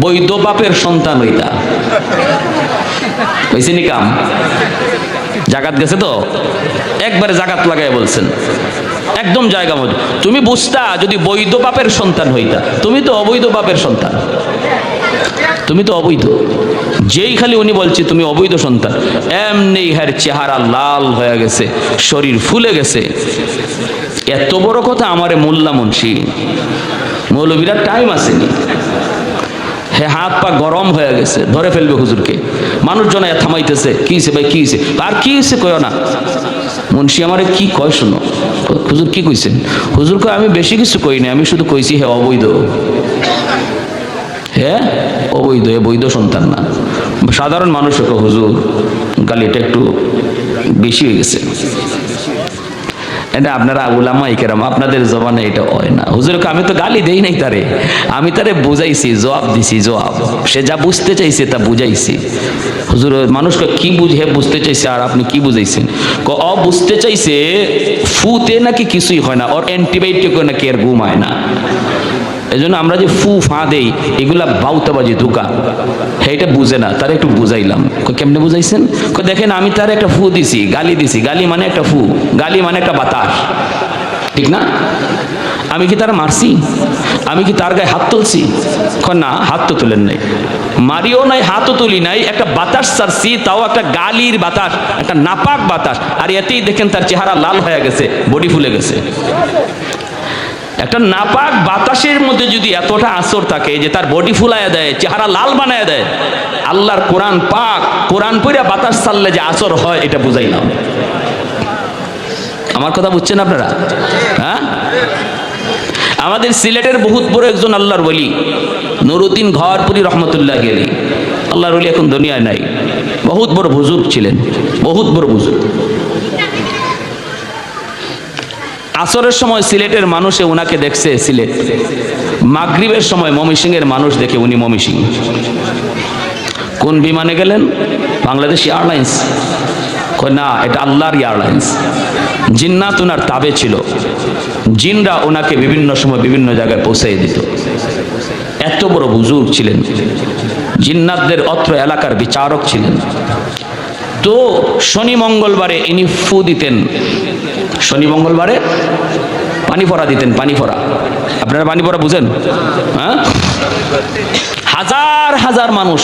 [SPEAKER 1] বৈধ বাপের সন্তান হইতা। হয়েছে নি কাম? জাকাত গেছে তো একবারে জাকাত লাগাই বলছেন, একদম জায়গা মতো। তুমি বুঝতা যদি বৈধ বাপের সন্তান হইতা, তুমি তো অবৈধ বাপের সন্তান, তুমি তো অবৈধ। যেই খালি উনি বলছে তুমি অবৈধ সন্তান, এমনি হ্যার চেহারা লাল হয়ে গেছে, শরীর ফুলে গেছে। এত বড় কথা আমারে মোল্লা মুন্সি মৌলবীরা টাইম আসেনি, হ্যাঁ হাত পা গরম হয়ে গেছে, ধরে ফেলবে হুজুরকে। মানুষজন থামাইতেছে, কি হয়েছে ভাই, কি হয়েছে? আর কি হয়েছে কয় না। মুন্সি আমারে কি কয় শোনো। হুজুর কি কইছেন? হুজুর কয়, আমি বেশি কিছু কই না, আমি শুধু কইছি হ্যাঁ অবৈধ, হ্যাঁ অবৈধ, বৈধ সন্তান না। সাধারণ মানুষ হুজুর গালিটা একটু বেশি হয়ে গেছে। এটা আপনারা উলামা ইকেরাম, আপনাদের জবানে এটা হয় না। হুজুরকে আমি তো গালি দেই নাই তারে, আমি তারে বুঝাইছি, জবাব দিছি, জবাব। সে যা বুঝতে চাইছে তা বুঝাইছি। হুজুর মানুষকে কি বুঝে বুঝতে চাইছে, আর আপনি কি বুঝাইছেন? বুঝতে চাইছে ফুতে নাকি কিছুই হয় না, ওর অ্যান্টিবায়োটিক নাকি আর ঘুম হয় না। এই জন্য আমরা যে ফু ফা দেই এগুলা বাউতাবাজি, ধোঁকা। হ্যাঁ এটা বুঝে না, তার একটু বুঝাইলাম। কেমনে বুঝাইছেন? দেখেন আমি তার একটা ফু দিছি, গালি দিছি, গালি মানে একটা ফু, গালি মানে একটা বাতাস, ঠিক না? আমি কি তার মারছি? আমি কি তার গায়ে হাত তুলছি? না, হাত তো তুলেন নাই, মারিও নাই, হাতও তুলি নাই, একটা বাতাস ছাড়ছি, তাও একটা গালির বাতাস, একটা নাপাক বাতাস। আর এতেই দেখেন তার চেহারা লাল হয়ে গেছে, বডি ফুলে গেছে। একটা নাপাক বাতাসের মধ্যে যদি এতটা আসর থাকে যে তার বডি ফুলায় দেয়, চেহারা লাল বানায় দেয়, আল্লাহর কোরআন পাক, কোরআন পড়ে বাতাস ছাড়লে যে আসর হয় এটা বুঝাইলাম। আমার কথা বুঝছেন আপনারা? হ্যাঁ, আমাদের সিলেটের বহুত বড় একজন আল্লাহর ওলি, নুরুদ্দিন ঘরপুরি রহমতুল্লাহ আলাইহি, আল্লাহর ওলি এখন দুনিয়ায় নাই, বহুত বড় বুজুর্গ ছিলেন, বহুত বড় বুজুর্গ। আসরের সময় সিলেটের মানুষে ওনাকে দেখছে সিলেট, মাগরিবের সময় ময়মনসিংহের মানুষ দেখে উনি ময়মনসিংহ। কোন বিমানে গেলেন? বাংলাদেশ এয়ারলাইন্স। না, এটা আল্লাহর এয়ারলাইন্স। জিন্নাত ওনার তাবে ছিল, জিনরা ওনাকে বিভিন্ন সময় বিভিন্ন জায়গায় পৌঁছাই দিত। এত বড় বুজুর্গ ছিলেন, জিন্নাতদের অত্র এলাকার বিচারক ছিলেন। তো শনি মঙ্গলবারে ইনি ফু দিতেন, শনি মঙ্গলবারে পানি ফোড়া দিতেন। পানি ফোড়া, আপনারা পানি ফোড়া বুঝেন? হ্যাঁ, হাজার হাজার মানুষ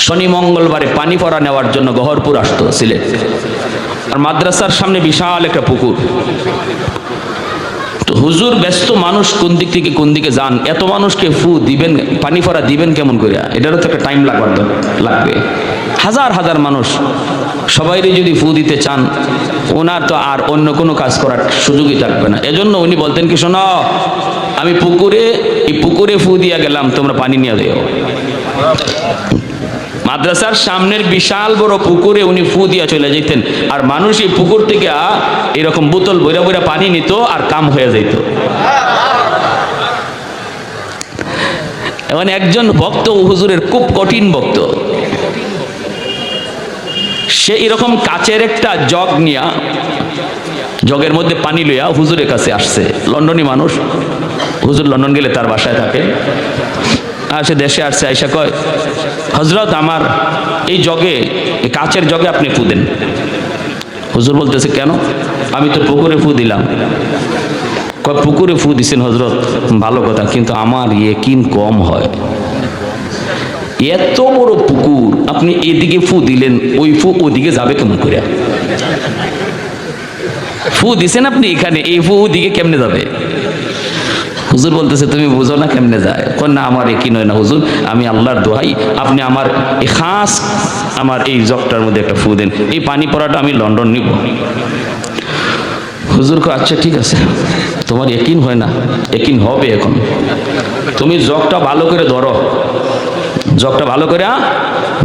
[SPEAKER 1] শনি মঙ্গলবারে পানি ফোড়া নেওয়ার জন্য গহরপুর আসতো সিলেট। আর মাদ্রাসার সামনে বিশাল একটা পুকুর। তো হুজুর ব্যস্ত মানুষ, কোন দিক থেকে কোন দিকে যান, এত মানুষকে ফু দিবেন, পানি ফোড়া দিবেন কেমন করে? এটারও তো একটা টাইম লাগবে। হাজার হাজার মানুষ, সবাইরে যদি ফু দিতে চান, ওনার তো আর অন্য কোনো কাজ করার সুযোগই থাকবে না। এজন্য উনি বলতেন কি, শোনো, আমি এই পুকুরে ফু দিয়া গেলাম, তোমরা পানি নিয়ে দিও। মাদ্রাসার সামনের বিশাল বড় পুকুরে উনি ফু দিয়া চলে যেতেন, আর মানুষ এই পুকুর থেকে এরকম বোতল বইরা বইরা পানি নিত, আর কাম হয়ে যেত। এখন একজন ভক্ত হুজুরের, খুব কঠিন ভক্ত, সে এরকম কাচের একটা জগ নিয়া, জগের মধ্যে পানি লইয়া হুজুরের কাছে আসছে। লন্ডনী মানুষ, হুজুর লন্ডন গেলে তার বাসায় থাকে। আর সে দেশে আসছে, আইসা কয়, হজরত আমার এই জগে, এই কাচের জগে আপনি ফু দেন। হুজুর বলতেছে, কেন? আমি তো পুকুরে ফু দিলাম। কয়, পুকুরে ফু দিছেন হজরত, ভালো কথা, কিন্তু আমার ইয়াকিন কম হয়। এত বড় পুকুর, আপনি এদিকে ফু দিলেন, ওই ফু ওদিকে যাবে কেমন করে? ফু দিছেন আপনি এখানে, এই ফু ওদিকে কেমনে যাবে? হুজুর বলতেছে, তুমি বুঝো না কেমনে যায়? না, আমার একই নয় না হুজুর, আমি আল্লাহর দোহাই, আপনি আমার এই খাস আমার এই জগটার মধ্যে একটা ফু দেন, এই পানি পড়াটা আমি লন্ডন নিব। হুজুর কো, আচ্ছা ঠিক আছে, তোমার একিন হয় না, একিন হবে এখন। তুমি জগটা ভালো করে ধরো, জগটা ভালো করে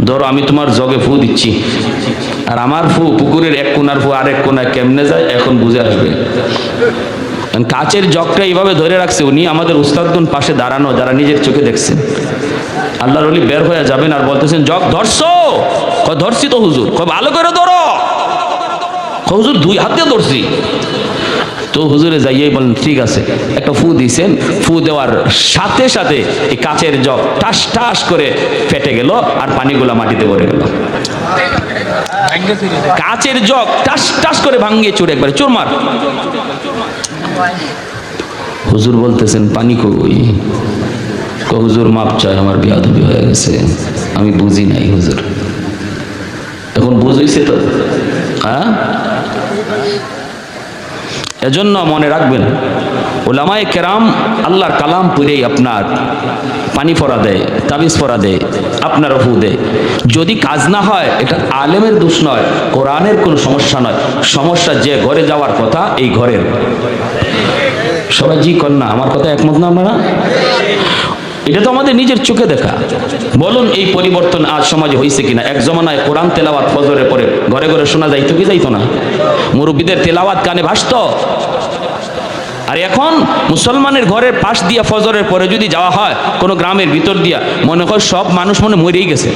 [SPEAKER 1] ধরো, আমি তোমার জগে ফু দিচ্ছি। আর আমার ফু, পুকুরের এক কোনার ফু আরেক কোনায় কেমনে যায় এখন বুঝে আসবে। কাচের জগটা এইভাবে ধরে রাখছে উনি, আমাদের উস্তাদগণ পাশে দাঁড়ানো, যারা নিজের চোখে দেখছেন। আল্লাহর ওলি বের হয়ে যাবেন আর বলতেছেন, জগ ধরছো? ধরছি তো হুজুর। ভালো করে ধরো। হুজুর, 2 হাত দিয়ে ধরছি। তো হুজুরে যাইয়াই বলেন, ঠিক আছে। একটা ফু দিয়েছেন, ফু দেওয়ার সাথে সাথে এই কাচের জগ টাস টাস করে ফেটে গেল, আর পানিগুলা মাটিতে পড়ে গেল। কাচের জগ টাস টাস করে ভাঙ্গিয়ে চুরে একবারে চুরমার। হুজুর বলতেছেন, পানি কই? হুজুর মাপ চাই, আমার বেয়াদবি হয়ে গেছে, আমি বুঝি নাই হুজুর। এখন বুঝেছে তো? হ্যাঁ, এজন্য মনে রাখবেন, উলামায়ে কেরাম আল্লাহর কালাম পড়েই আপনার পানি পড়া দেয়, তাবিজ পড়া দেয়, আপনার ফু দেয়। যদি কাজ না হয়, এটা আলেমের দোষ নয়, কোরআনের কোনো সমস্যা নয়। সমস্যা যে ঘরে যাওয়ার কথা, এই ঘরের। সবাই জি কর না, আমার কথা একমত না আপনারা? এটা তো আমাদের নিজের চোখে দেখা। বলুন, এই পরিবর্তন আজ সমাজে হয়েছে কিনা? এক জমানায় কোরআন তেলাওয়াত ফজরে পরে ঘরে ঘরে শোনা যাইতো কি যাইতো না? মুরব্বীদের তেলাওয়াত কানে ভাসত। আর এখন মুসলমানের ঘরের পাশ দিয়া ফজরের পরে যদি যাওয়া হয় কোনো গ্রামের ভিতর দিয়া, মনে হয় সব মানুষ মনে মরেই গেছে।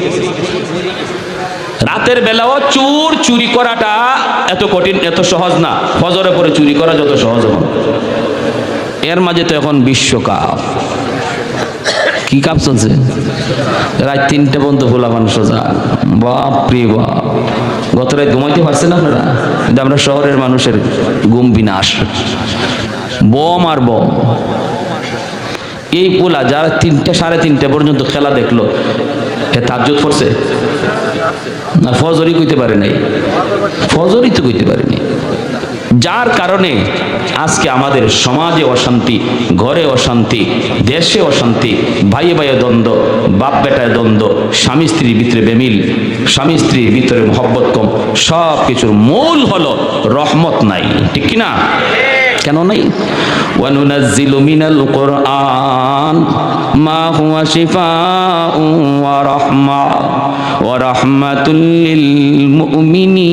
[SPEAKER 1] রাতের বেলাও চুরি করাটা এত কঠিন, এত সহজ না। ফজরের পরে চুরি করা যত সহজ এখন। এর মাঝে তো এখন বিশ্বকাপ। কি কাপ চলছে? রাত 3টে পর্যন্ত ভোলা মানুষ যান। বাপ রে বাপ, গত রাত ঘুমাইতে পারছেন আপনারা? কিন্তু আমরা শহরের মানুষের ঘুম বিনাশ, বম আর বম। এই পোলা যারা 3টে সাড়ে 3টে পর্যন্ত খেলা দেখলো, এ তাজ্জুদ পড়ছে না? ফজরই কইতে পারে নাই, ফজরই তো কইতে পারেনি। যার কারণে আজকে আমাদের সমাজে অশান্তি, ঘরে অশান্তি, দেশে অশান্তি, ভাইয়ে ভাইয়ে দ্বন্দ্ব, বাপ বেটায় দ্বন্দ্ব, স্বামী স্ত্রীর ভিতরে বেমিল, স্বামী স্ত্রীর ভিতরে মহব্বত কম। সব কিছুর মূল হলো রহমত নাই, ঠিক কিনা? কেন নাই? ওয়ানুনাজ্জিলু মিনাল কুরআন মা হুয়া শিফাউন ওয়া রাহমাতুল লিল মুমিনিন।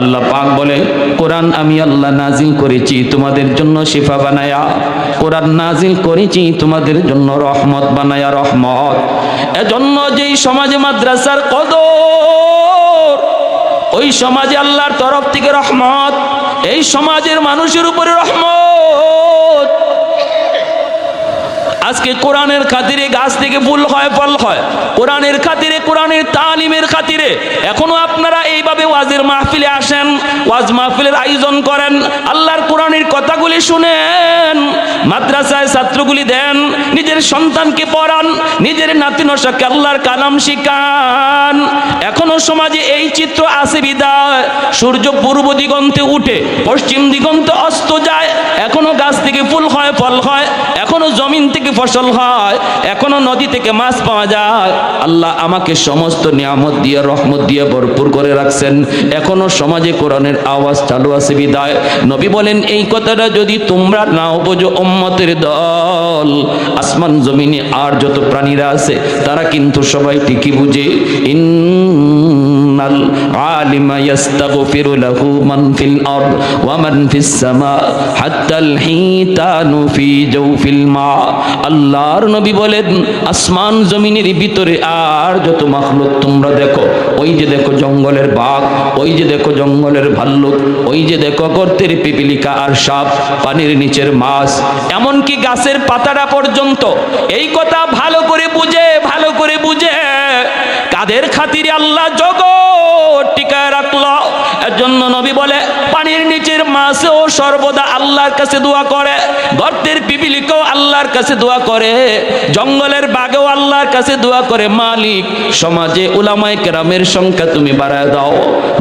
[SPEAKER 1] আল্লাহ পাক বলে, কোরআন আমি আল্লাহ নাজিল করেছি তোমাদের জন্য শিফা বানায়া, কোরআন নাজিল করেছি তোমাদের জন্য রহমত বানায়া, রহমত। এজন্য যেই সমাজে মাদ্রাসার কদর, ওই সমাজে আল্লাহর তরফ থেকে রহমত, এই সমাজের মানুষের উপরে রহমত। আজকে কোরআনের খাতিরে গাছ থেকে ফুল হয়, ফল হয়, কোরআনের খাতিরে, কোরআনের তালিমের খাতিরে এখনো আপনারা এইভাবে ওয়াজের মাহফিলে আসেন, ওয়াজ মাহফিলের আয়োজন করেন, আল্লাহর কোরআনের কথাগুলি শুনেন, মাদ্রাসায় ছাত্রগুলি দেন, নিজের সন্তানকে পড়ান, নিজের নাতি নসাকে আল্লাহর কালাম শিখান। এখনো সমাজে এই চিত্র আছে বিদায় সূর্য পূর্ব দিগন্তে উঠে পশ্চিম দিগন্তে অস্ত যায়, এখনো গাছ থেকে ফুল হয়, ফল হয়, এখনো জমিন থেকে ফসল হয়, এখনো নদী থেকে মাছ পাওয়া যায়। আল্লাহ আমাকে সমস্ত নিয়ামত দিয়ে, রহমত দিয়ে ভরপুর করে রাখছেন। এখনো সমাজে কোরআনের আওয়াজ চালু আছে বিদায় নবী বলেন, এই কথাটা যদি তোমরা নাও বোঝো উম্মতের দল, আসমান জমিনে আর যত প্রাণীরা আছে তারা কিন্তু সবাই ঠিকই বুঝে। ইন্নাল আলিমা ইয়াস্তাগফিরু লাহু মান ফিল আরদ ওয়া মান ফিস সামা হাত্তাল হিতানু ফি জাওফিল মা। আল্লাহর নবী বলেন, আসমান জমিনের ভিতরে আর যত মাখলুক তোমরা দেখো, ওই যে দেখো জঙ্গলের বাঘ, ওই যে দেখো জঙ্গলের ভাল্লুক, ওই যে দেখো গর্তের পিপিলিকা আর সাপ, পানির নিচের মাছ, এমনকি গাছের পাতাটা পর্যন্ত এই কথা ভালো করে বুঝে, ভালো করে বুঝে কাদের খাতিরে আল্লাহ জগৎ টিকায় রাখলো। এর জন্য নবী বলে, পানির নিচের মাছও সর্বদা আল্লাহর কাছে দোয়া করে, গর্তের পিপিলিকাও আল্লাহর কাছে দোয়া করে, জঙ্গলের বাঘেও আল্লাহর কাছে দোয়া করে। মালিক, সমাজে উলামায়ে কেরামের সংখ্যা তুমি বাড়ায় দাও,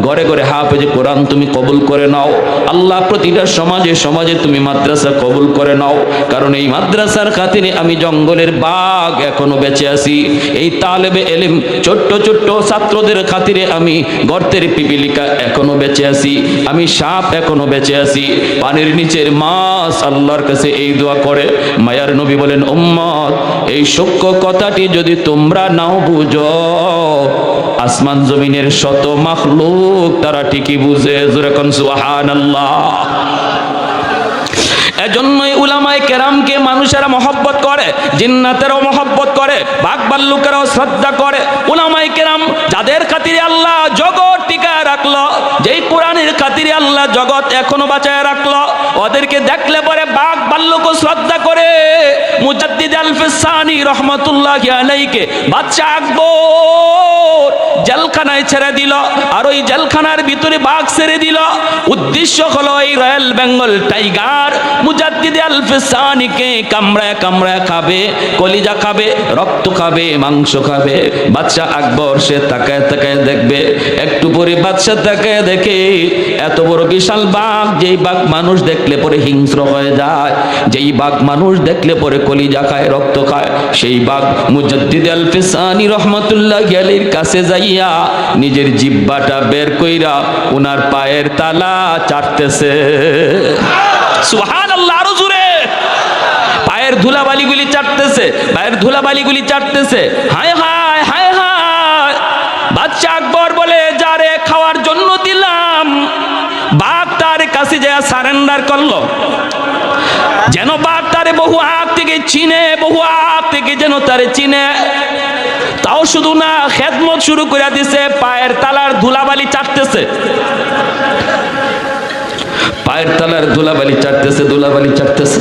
[SPEAKER 1] ঘরে ঘরে হাফেজ কোরআন তুমি কবুল করে নাও। আল্লাহ প্রতিটা সমাজে সমাজে তুমি মাদ্রাসা কবুল করে নাও, কারণ এই মাদ্রাসার খাতিরে আমি জঙ্গলের বাঘ এখনো বেঁচে আছি, এই তালেবে এলিম ছোট্ট ছোট্ট ছাত্রদের খাতিরে আমি গর্তের পিপিলিকা এখনো বেঁচে আছি, আমি সাপ এখনো বেঁচে আছি, পানির নিচের মাছ আল্লাহর কাছে এই দোয়া করে। মায়ার নবী বলেন, উম্মত, এই সূক্ষ্ম কথাটি যদি তোমরা নাও বুঝো, আসমান জমিনের শত মাখলুক তারা ঠিকই বুঝে। জোরে কোন সুবহানাল্লাহ। এজন্যই উলামায়ে কেরামকে মানুষেরা মহব্বত করে, জিন্নাতেরাও মহব্বত করে, বাঘ ভাল্লুকেরাও শ্রদ্ধা করে। উলামায়ে কেরাম যাদের খাতিরে আল্লাহ জগৎ টিকায় রাখলো, যেই কোরআনের খাতিরে আল্লাহ জগৎ এখনো বাঁচায় রাখলো, ওদেরকে দেখলে পরে বাঘ ভাল্লুকও শ্রদ্ধা করে। মুজাদ্দিদ আল-ফিসানি রহমাতুল্লাহি আলাইহিকে বাদশা আকবর জেলখানায় ছেড়ে দিল, আর ওই জেলখানার ভিতরে বাঘ ছেড়ে দিল। উদ্দেশ্য হলো এই রয়্যাল বেঙ্গল টাইগার মুজাদ্দিদ আল-ফিসানিকে কামড়ায় কামড়ায় খাবে, কলিজা খাবে, রক্ত খাবে, মাংস খাবে। বাদশা আকবর সে তাকায় তাকায় দেখবে, একটু পরে বাদশা তাকায় দেখে এত বড় বিশাল বাঘ, যেই বাঘ মানুষ দেখলে পরে হিংস্র হয়ে যায়, যেই বাঘ মানুষ দেখলে পরে কলিজা খায়, রক্ত খায়, সেই বাঘ মুজাদ্দিদ আল-ফিসানি রহমাতুল্লাহি আলাইহির কাছে যাইয়া নিজের জিহ্বাটা বের কইরা ওনার পায়ের তালা চাটতেছে। সুবহানাল্লাহ, আরো জোরে। পায়ের ধুলাবালিগুলি চাটতেছে, পায়ের ধুলাবালিগুলি চাটতেছে। হায় হায় হায় হায়। বাদশা আকবর বলে, যারে খাওয়ার জন্য দিলাম, বাঘ তার কাছে যায় সারেন্ডার করলো, যেন বাঘ তারে বহু আগ থেকে চিনে, বহু আগ থেকে যেন তারে চিনে। তাও শুধু না, খেদমত শুরু করে দিছে, পায়ের তালার ধুলাবালি চাটতেছে, পায়ের তালার ধুলাবালি চাটতেছে, ধুলাবালি চাটতেছে।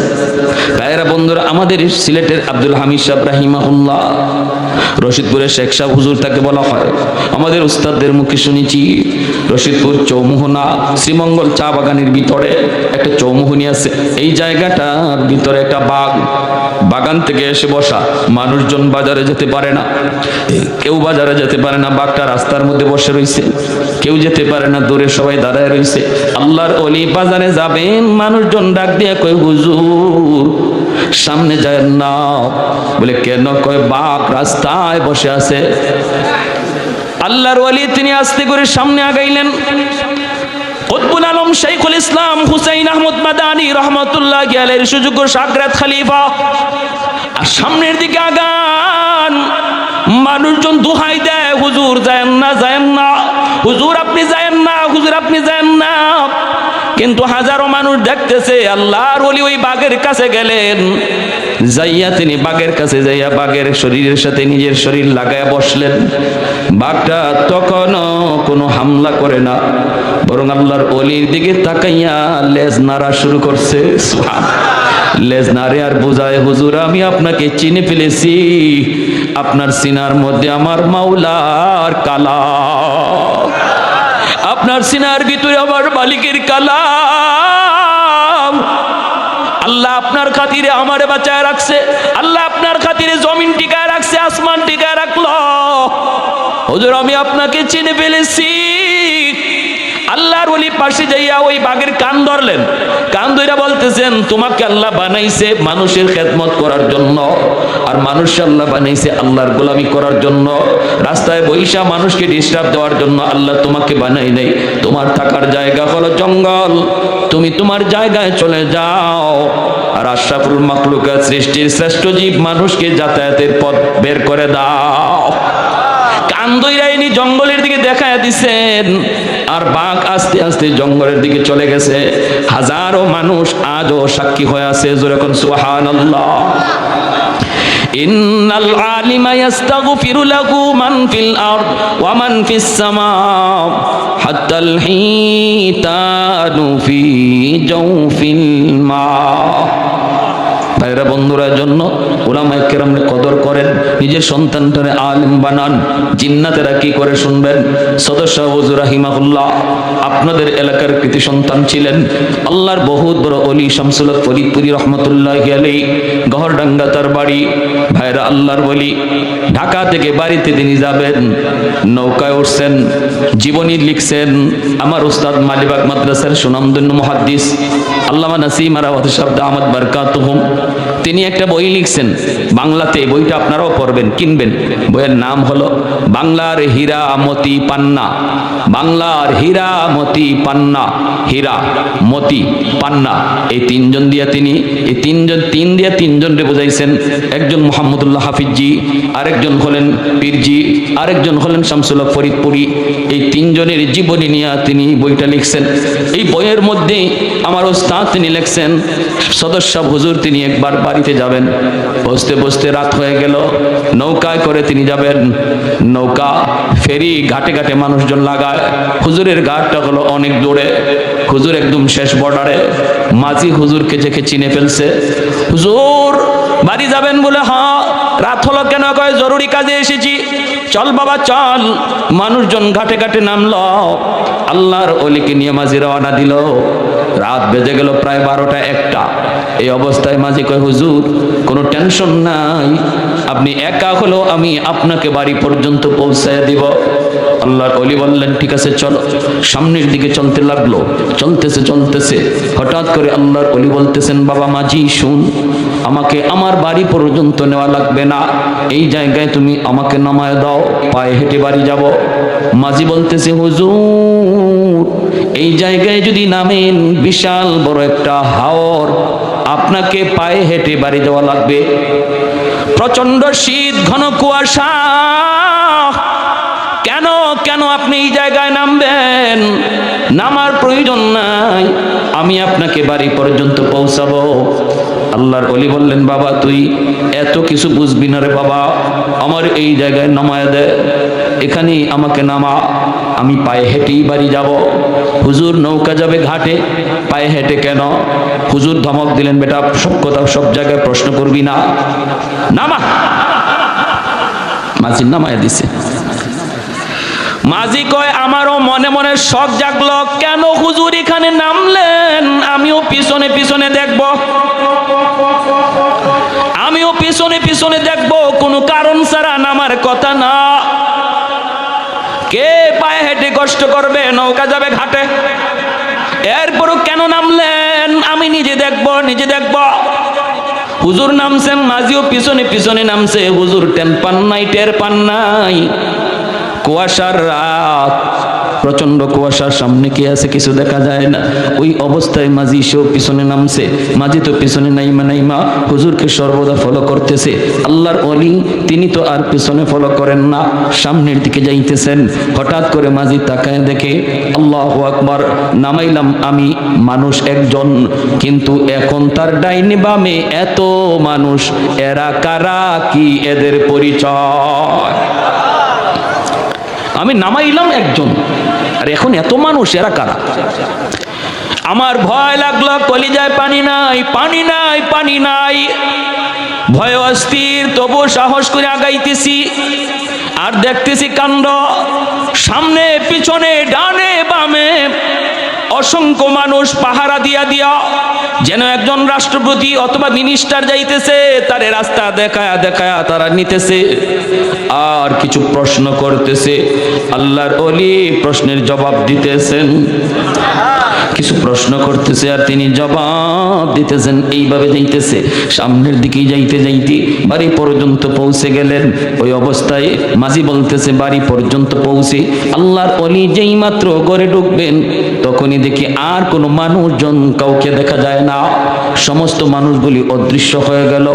[SPEAKER 1] ভাইয়েরা বন্ধুরা, আমাদের সিলেটের আব্দুল হামিদ সাহেব রাহিমাহুল্লাহ, রশিদপুরের শেখ সাহেব হুজুর তাকে বলা হয়, আমাদের উস্তাদদের মুখে শুনেছি, রশিদপুর চৌমুহনা শ্রীমঙ্গল চা বাগানের ভিতরে একটা চৌমুহনী আছে, এই জায়গাটার ভিতরে একটা বাঘ, বাগান থেকে এসে বসা, মানুষজন বাজারে যেতে পারে না, কেউ বাজারে যেতে পারে না, বাঘটা রাস্তার মধ্যে বসে রয়েছে, কেউ যেতে পারে না, দূরে সবাই দাঁড়ায় রয়েছে। আল্লাহর ওলি বাজারে যাবেন, মানুষজন ডাক দিয়ে কয়, হুজুর সামনে যায় না। বলে কেন? কয় বাঘ রাস্তায় বসে আছে। আল্লাহর ওয়ালি তিনি আস্তে করে সামনে আগাইলেন। কুতবুল আলম শাইখুল ইসলাম হুসাইন আহমদ মাদানী রহমতুল্লাহি আলাইহির সুযোগ্য শাগরেদ খলিফা আর সামনের দিকে আগান। মানুষজন দোহাই দেয়, হুজুর যায়েন না, যায়েন না, হুজুর আপনি যায়েন না, হুজুর আপনি যায়েন না। কিন্তু হাজারো মানুষ দেখতেছে। আল্লাহর ওলি ওই বাঘের কাছে গেলেন, যাইয়া তিনি বাঘের কাছে যাইয়া বাঘের শরীরের সাথে নিজের শরীর লাগায়া বসলেন। বাঘটা তখনও কোনো হামলা করে না, বরং আল্লাহর ওলির দিকে তাকাইয়া লেজ নাড়া শুরু করছে। লেজ নাড়ে আর বুঝায়, হুজুর আমি আপনাকে চিনে ফেলেছি, আপনার সিনার মধ্যে আমার মাওলার কালা, আপনার সিনার ভিতরে আমার মালিকের কালাম। আল্লাহ আপনার খাতিরে আমারে বাঁচায় রাখছে, আল্লাহ আপনার খাতিরে জমিন টিকায় রাখছে, আসমান টিকায় রাখলো। হুজুর আমি আপনাকে চিনে ফেলেছি। আল্লাহর ওলি পাশে যাইয়া ওই বাঘের কান ধরলেন। কান ধইরা বলতেছেন, তোমাকে আল্লাহ বানাইছে মানুষের খেদমত করার জন্য, আর মানুষ আল্লাহ বানাইছে আল্লাহর গোলামি করার জন্য। রাস্তায় বৈশা মানুষকে ডিস্টার্ব দেওয়ার জন্য আল্লাহ তোমাকে বানাই নাই। তোমার থাকার জায়গা হলো জঙ্গল, তুমি তোমার জায়গায় চলে যাও। আর আশরাফুল মাখলুকাত সৃষ্টির শ্রেষ্ঠ জীব মানুষকে যাতায়াতের পথ বের করে দাও। কান ধইরা ইনি জঙ্গলের দিকে দেখায় দিছেন, আর বাঘ আস্তে আস্তে জঙ্গলের দিকে চলে গেছে। হাজারো মানুষ আজও সাক্ষী হয়ে আছে। যেরকম সুবহানাল্লাহ। ইন্নাল আলিমা ইস্তাগফিরু লাহু মান ফিল আরদ ওয়া মান ফিস সামা হাত্তাল হিতানু ফি জাওফিল মা। ভাইরা বন্ধুরা জন্য উলামায়ে কেরামে কদর করেন, নিজের সন্তানটারে আলেম বানান। জিন্নাতেরা কি করে শুনবেন। সদস্য হুজুর রাহিমাহুল্লাহ আপনাদের এলাকার কৃতি সন্তান ছিলেন। আল্লাহর বহুত বড় ওলি শামসুল হক ফরিদপুরি রহমতুল্লাহি আলাইহি, গহরডাঙ্গা তার বাড়ি। ভাইরা আল্লাহর ওলি ঢাকা থেকে বাড়িতে তিনি যাবেন, নৌকায় উঠছেন, জীবনী লিখছেন। আমার উস্তাদ মালিবাগ মাদ্রাসার সুনামধন্য মুহাদ্দিস আল্লামা নাসিম আরাওয়াত শব্দ আহমদ বারকাতুহুম, তিনি একটা বই লিখছেন বাংলাতে। বইটা আপনারাও পড়বেন, কিনবেন। বইয়ের নাম হলো বাংলার হীরা মতি পান্না। বাংলার হীরা মতি পান্না, হীরা মতি পান্না, এই তিনজন দিয়া তিনি তিনজনরে বুঝাইছেন। একজন মুহাম্মদুল্লাহ হাফিজি, আরেকজন হলেন পীরজি, আরেকজন হলেন শামসুল হক ফরিদপুরি। এই তিনজনের জীবনী নিয়ে তিনি বইটা লিখছেন। এই বইয়ের মধ্যে আমার ওস্তাদ তিনি লিখছেন, সদস্য হুজুর তিনি একবার বাড়িতে যাবেন, বসতে বসতে রাত হয়ে গেল। নৌকায় করে তিনি যাবেন। নৌকা ফেরি ঘাটে ঘাটে মানুষজন লাগায়। হুজুরের ঘাটটা হলো অনেক দূরে, হুজুর একদম শেষ বর্ডারে। মাঝি হুজুরকে দেখে চিনে ফেলছে। হুজুর বাড়ি যাবেন বলে, হ্যাঁ। রাত হলো কেন? কয় জরুরি কাজে এসেছি। চল বাবা চল। মানুষজন ঘাটে ঘাটে নামলো, আল্লাহর ওলিকে নিয়ে মাঝি রওনা দিল। রাত বেজে গেল প্রায় 12টা 1টা। এই অবস্থায় মাঝি কয়, হুজুর কোনো টেনশন নাই, আপনি একা হলো আমি আপনাকে বাড়ি পর্যন্ত পৌঁছায় দিব। আল্লাহর ওলি বললেন, ঠিক আছে চলো। সামনের দিকে চলতে লাগলো। চলতেছে হঠাৎ করে আল্লাহর ওলি বলতেছেন, বাবা মাঝি শুন, আমাকে আমার বাড়ি পর্যন্ত নেওয়া লাগবে না, এই জায়গায় তুমি আমাকে নামায় দাও, পায়ে হেঁটে বাড়ি যাব। মাঝি বলতেছে, হুজুর এই জায়গায় যদি নামেন বিশাল বড় একটা হাওর, আপনাকে পায়ে হেঁটে বাড়ি যাওয়া লাগবে। প্রচন্ড শীত, ঘন কুয়াশা। কেন কেন আপনি এই জায়গায় নামবেন? নামার প্রয়োজন নাই, আমি আপনাকে বাড়ি পর্যন্ত পৌঁছাবো। আল্লাহর ওলি বললেন, বাবা তুই এত কিছু বুঝবি না রে বাবা, আমার এই জায়গায় নামায় দে, এখানেই আমাকে নামা, আমি পায়ে হেঁটেই বাড়ি যাব। হুজুর নৌকা যাবে ঘাটে, পায়ে হেঁটে কেন? হুজুর ধমক দিলেন, বেটা সব কথা সব জায়গায় প্রশ্ন করবি না, নামা। মাঝি নামায় দিছে। মাঝি কয়, আমারও মনে মনে শখ জাগলো, কেন হুজুর এখানে নামলেন? আমিও পিছনে পিছনে দেখব, আমিও পিছনে পিছনে দেখব, কোনো কারণ ছাড়া নামার কথা না। কে পায়ে হেঁটে কষ্ট করবে? নৌকা যাবে ঘাটে। এরপরও কেন নামলেন? আমি নিজে দেখব, নিজে দেখব। হুজুর নামছেন, মাঝিও পিছনে পিছনে নামছে। হুজুর টের পান নাই। কুয়াশার রাত, প্রচন্ড কুয়াশার সামনে কে আছে কিছু দেখা যায় না। ওই অবস্থায় মাঝি সেও পিছনে নামছে। মাঝি তো পিছনে নাইমা হুজুরকে সর্বদা ফলো করতেছে। আল্লাহর ওলি তিনি তো আর পিছনে ফলো করেন না, সামনের দিকে যাইতেছেন। হঠাৎ করে মাঝি তাকায় দেখে আল্লাহু আকবার, নামাইলাম আমি মানুষ একজন, কিন্তু এখন তার ডাইনে বামে এত মানুষ, এরা কারা, কি এদের পরিচয়? আমি নামাইলাম একজন আর এখন এত মানুষ, এরা কারা? আমার ভয় লাগলো, কলিজায় পানি নাই, পানি নাই, পানি নাই। ভয় অস্থির, তবু সাহস করে আগাইতেছি আর দেখতেছি কাণ্ড। সামনে পিছনে ডানে বামে অসংখ্য মানুষ পাহারা দিয়া দিয়া, যেন একজন রাষ্ট্রপতি অথবা মিনিস্টার যাইতেছে, তারে রাস্তা দেখায়া দেখায়া তারা নিতেছে আর কিছু প্রশ্ন করতেছে। আল্লাহর ওলি প্রশ্নের জবাব দিতেছেন, কিছু প্রশ্ন করতেছে আর তিনি জবাব দিতেছেন। এইভাবে যাইতেছে, সামনের দিকে যাইতে যাইতে বাড়ি পর্যন্ত পৌঁছে গেলেন। ওই অবস্থায় মাঝি বলতেছে, বাড়ি পর্যন্ত পৌঁছে আল্লাহর ওলি যেই মাত্র ঘরে ঢুকবেন তখনই দেখি আর কোনো মানুষজন কাউকে দেখা যায় না, সমস্ত মানুষগুলি অদৃশ্য হয়ে গেল।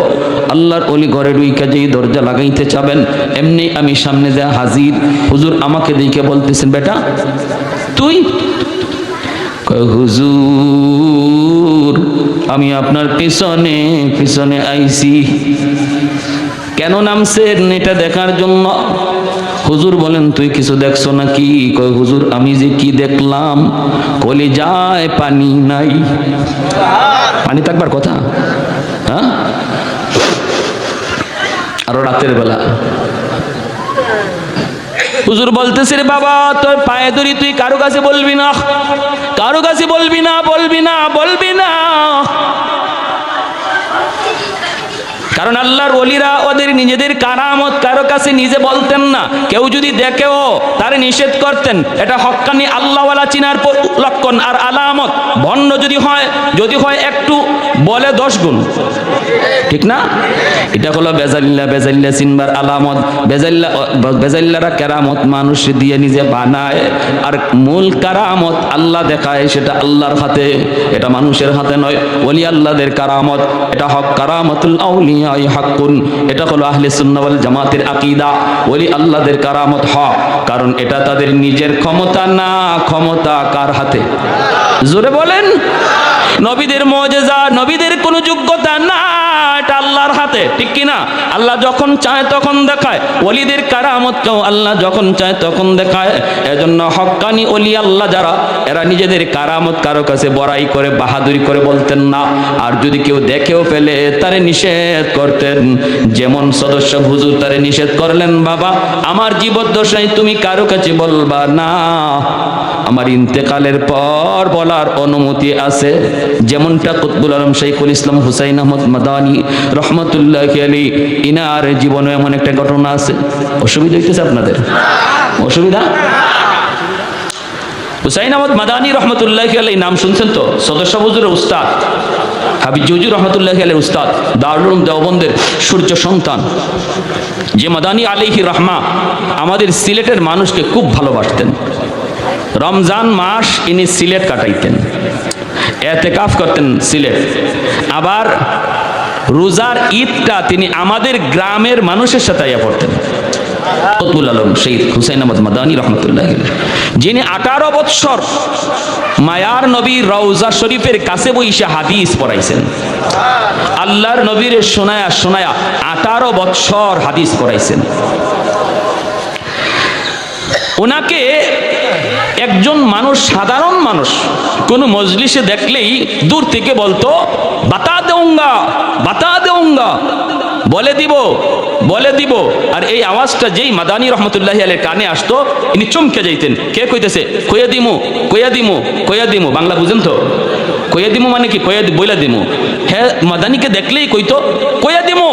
[SPEAKER 1] আল্লাহর ওলি ঘরে ঢুইকা যেই দরজা লাগাইতে চাবেন, এমনি আমি সামনে যা হাজির। হুজুর আমাকে দেখে বলতেছেন, বেটা তুই? হুজুর আমি আপনার পিছনে পিছনে আইছি। কেন নামছেন? এটা দেখার জন্য। হুজুর বলেন, তুই কিছু দেখছো নাকি? কয় হুজুর আমি যে কি দেখলাম, কলিজায় পানি নাই। পানি থাকবার কথা, হ্যাঁ? আরো রাতের বেলা হুজুর বলতেছে, রে বাবা তোর পায়ে ধরি, তুই কারো কাছে বলবি না, কারো কাছে বলবি না, বলবি না, বলবি না। কারণ আল্লাহর ওলিরা ওদের নিজেদের কারামত কারো কাছে নিজে বলতেন না। কেউ যদি দেখেও তারে নিষেধ করতেন। এটা হক্কানি আল্লাহওয়ালা চিনার লক্ষণ আর আলামত। ভণ্ড যদি হয় একটু বলে 10 গুণ, ঠিক না? এটা হলো বেজাল্লা চিনবার আলামত। বেজাল্লারা কেরামত মানুষ দিয়ে নিজে বানায়, আর মূল কারামত আল্লাহ দেখায়, সেটা আল্লাহর হাতে, এটা মানুষের হাতে নয়। ওলি আল্লাহদের কারামত, এটা হক কারামতুল আউলিয়া হাক্কুন। এটা হলো আহলে সুন্নাহ ওয়াল জামাতের আকীদা। ওলি আল্লাহদের কারামত হক, কারণ এটা তাদের নিজের ক্ষমতা না, ক্ষমতা কার হাতে? জোরে বলেন। নবীদের মুজিজা, নবীদের কোনো যোগ্যতা না, এটা আল্লাহর হাতে, ঠিক কি না? আল্লাহ যখন চায় তখন দেখায়। ওলিদের কারামতকেও আল্লাহ যখন চায় তখন দেখায়। এজন্য হক্কানি ওলি আল্লাহ যারা, এরা নিজেদের কারামত কারো কাছে বড়াই করে বাহাদুরি করে বলতেন না। আর যদি কেউ দেখেও ফেলে তারে নিষেধ করতেন। যেমন সদস্য হুজুর তারে নিষেধ করলেন, বাবা আমার জীবদ্দশায় তুমি কারো কাছে বলবা না, আমার ইন্তেকালের পর বলার অনুমতি আছে। যেমনটা কুতবুল আলম শাইখুল ইসলাম হুসাইন আহমদ মাদানী রহমতুল্লাহি আলাইহি, ইনার জীবনে এমন একটা ঘটনা আছে। অসুবিধা হইতেছে আপনাদের? অসুবিধা? হুসাইন আহমদ মাদানী রহমতুল্লাহি আলাইহি নাম শুনছেন তো? সদস্য হুজুরের উস্তাদ, হাবিজ হুজুর রহমতুল্লাহি আলাইহির উস্তাদ, দারুল উলুম দেওবন্দের সূর্য সন্তান, যে মাদানী আলাইহি রহমা আমাদের সিলেটের মানুষকে খুব ভালোবাসতেন। রমজান মাস ইনি সিলেট কাটাইতেন, এতেকাফ করতেন সিলেট। আবার রোজার ঈদটা তিনি আমাদের গ্রামের মানুষের সাথে আইয়া পড়তেন। কুতবুল আলম শহীদ হুসাইন আহমদ মাদানী রহমতুল্লাহ, যিনি 18 বৎসর মায়ার নবীর রওজা শরীফের কাছে বইসা হাদিস পড়াইছেন। আল্লাহর নবীর শোনায়া শোনায়া 18 বৎসর হাদিস পড়াইছেন। ওনাকে একজন মানুষ, সাধারণ মানুষ, কোন মজলিসে দেখলেই দূর থেকে বলতো, বাতা দেউঙ্গা, বাতা দেউঙ্গা, বলে দিব, বলে দিব। আর এই আওয়াজটা যেই মাদানী রহমতুল্লাহি আলাইহির কানে আসতো, ইনি চমকে যাইতেন। কে কইতেছে? কইয়া দিমু, কইয়া দিমু, কইয়া দিমু। বাংলা বুঝেন তো? কইয়া দিমু মানে কি? কইয়া বইলা দিমু। হ্যাঁ, মাদানীকে দেখলেই কইতো কইয়া দিমু,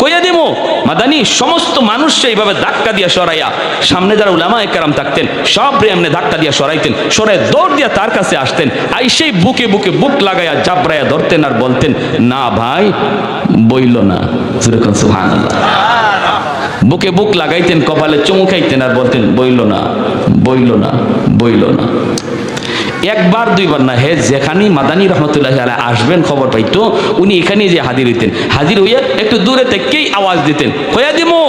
[SPEAKER 1] কইয়া দিমু। মাদানী সমস্ত মানুষ এইভাবে ধাক্কা দিয়া সরাইয়া, সামনে যারা উলামায়ে কেরাম থাকতেন সবরে এমনি ধাক্কা দিয়া সরাইতেন, সরাই দৌড় দিয়া তার কাছে আসতেন। আইসেই বুকে বুকে বুক লাগাইয়া জাবরাইয়া ধরতেন আর বলতেন, না ভাই বইল না। সুবহানাল্লাহ। বুকে বুক লাগাইতেন, কপালে চুমু খাইতেন আর বলতেন বইল না, বইল না, বইল না। একবার দুইবার না, হে যেখানেই মাদানী রহমতুল্লাহ আলাইহি আসবেন খবর পাইতো, উনি এখানেই যে হাজির হইতেন, হাজির হইয়া একটু দূরে থেকেই আওয়াজ দিতেন, কয়া দিমো।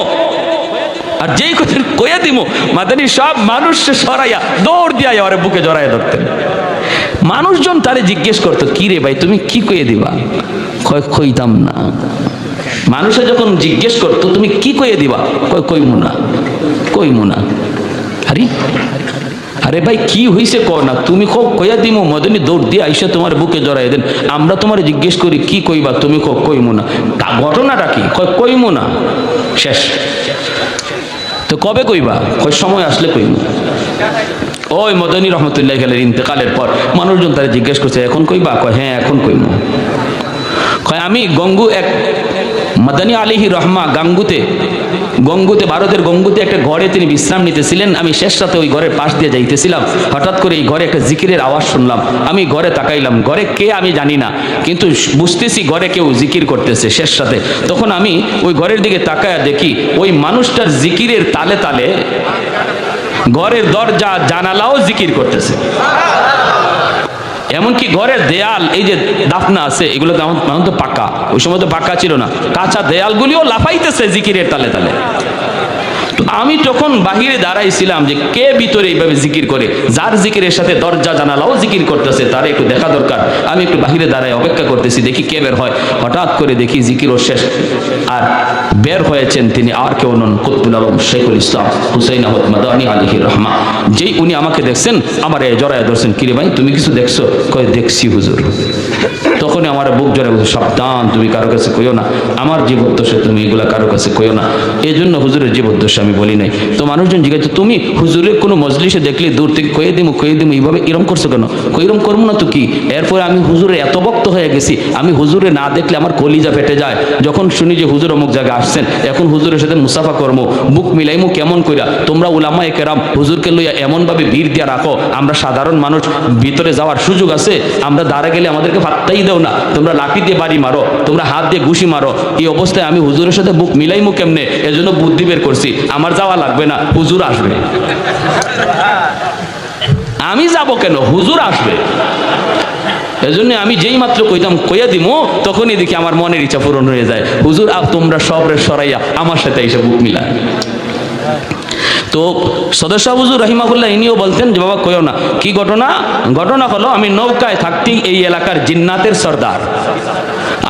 [SPEAKER 1] আর যেই কথা কয়া দিমো, মাদানী সব মানুষ সরাইয়া দৌড় দিয়া ওরে বুকে জড়াইয়া ধরতেন। মানুষজন তারে জিজ্ঞেস করতো, কি রে ভাই তুমি কি কয়ে দিবা? কইতাম না। মানুষে যখন জিজ্ঞেস করতো তুমি কি কয়ে দিবা? কইমু না, কইমু না। আরে ভাই কি হইছে ক না, তুমি কয়া দিমো। মদনী দৌড় দিয়ে আইসা তোমার বুকে জড়াই দেন, আমরা তোমার জিজ্ঞেস করি কি কইবা, তুমি কইমু না। ঘটনাটা কি? কইমু না, শেষ। তো কবে কইবা? সময় আসলে কইমু। ওই মদনী রহমতুল্লাহ আলাইহির ইন্তেকালের পর মানুষজন তারা জিজ্ঞেস করছে এখন কইবা? হ্যাঁ এখন কইমু। আমি গঙ্গু এক মাদানী আলাইহি রহমা গঙ্গুতে ভারতের গঙ্গুতে একটা ঘরে তিনি বিশ্রাম নিতেছিলেন। আমি শেষ রাতে ওই ঘরের পাশ দিয়ে যাইতেছিলাম, হঠাৎ করে এই ঘরে একটা জিকিরের আওয়াজ শুনলাম। আমি ঘরে তাকাইলাম, ঘরে কে আমি জানি না, কিন্তু বুঝতেছি ঘরে কেউ জিকির করতেছে শেষ রাতে। তখন আমি ওই ঘরের দিকে তাকায়া দেখি ওই মানুষটার জিকিরের তালে তালে ঘরের দরজা জানালাও জিকির করতেছে। এমনকি ঘরের দেয়াল, এই যে দাফনা আছে এগুলো তেমন তো পাকা, ওই সময় তো পাকা ছিল না, কাঁচা দেয়ালগুলিও লাফাইতেছে জিকিরের তালে তালে। তো আমি তখন বাহিরে দাঁড়াইছিলাম যে কে ভিতরে এইভাবে জিকির করে, যার জিকিরের সাথে দরজা জানালাও জিকির করতেছে, তার একটু দেখা দরকার। আমি একটু বাহিরে দাঁড়াই অপেক্ষা করতেছি, দেখি কে বের হয়। হঠাৎ করে দেখি জিকিরও শেষ, আর বের হয়েছেন তিনি আর কেউ নন, কুতুবুল আলম শেখুল ইসলাম হুসাইন আহমদ মাদানী আলাইহি রহমা। যেই উনি আমাকে দেখছেন, আমার জড়ায় ধরছেন, কিরে ভাই তুমি কিছু দেখছো? কয় দেখছি হুজুর। তখনই আমার বুক জড়ায় বলছে, সাবধান তুমি কারো কাছে কইও না, আমার জীবদ্দশায় তুমি এগুলা কারো কাছে কইও না। এই জন্য হুজুরের জীবদ্দশা আমি বলি নাই। তো মানুষজন জিজ্ঞাসা, তুমি হুজুরের কোনো মজলিসে দেখলে দূর থেকে কয়ে দিমু এইভাবে এরম করছো কেন? এরম করবো না তো কি। এরপরে আমি হুজুরে এত ভক্ত হয়ে গেছি, আমি হুজুরে না দেখলে আমার কলিজা ফেটে যায়। যখন শুনি যে হুজুর অমুক জায়গায় আসছেন, এখন হুজুরের সাথে মুসাফা করবো, বুক মিলাইমু কেমন কইরা। তোমরা উলামায়ে কেরাম হুজুরকে লইয়া এমনভাবে ভিড় দিয়া রাখো, আমরা সাধারণ মানুষ ভিতরে যাওয়ার সুযোগ আছে, আমরা দাঁড়া গেলে আমাদেরকে পাত্তাই দেও না। তোমরা লাঠি দিয়ে বাড়ি মারো, তোমরা হাত দিয়ে ঘুষি মারো। এই অবস্থায় আমি হুজুরের সাথে বুক মিলাইমু কেমনে? এজন্য বুদ্ধি বের করছি, আমার যাওয়া লাগবে না, হুজুর আসবে। আমি যাব কেন? হুজুর আসবে। এজন্য আমি যেই মাত্র কইতাম কইয়া দিমু, তখনই দেখি আমার মনের ইচ্ছা পূরণ হয়ে যায়। হুজুর তোমরা সবরে সরাইয়া আমার সাথে এসে বুক মিলায়। তো সদস্য হুজুর রাহিমাহুল্লাহ ইনিও বলতেন যে বাবা কইও না। কি ঘটনা? ঘটনা হলো আমি নৌকায় থাকতেই এই এলাকার জিন্নাতের সর্দার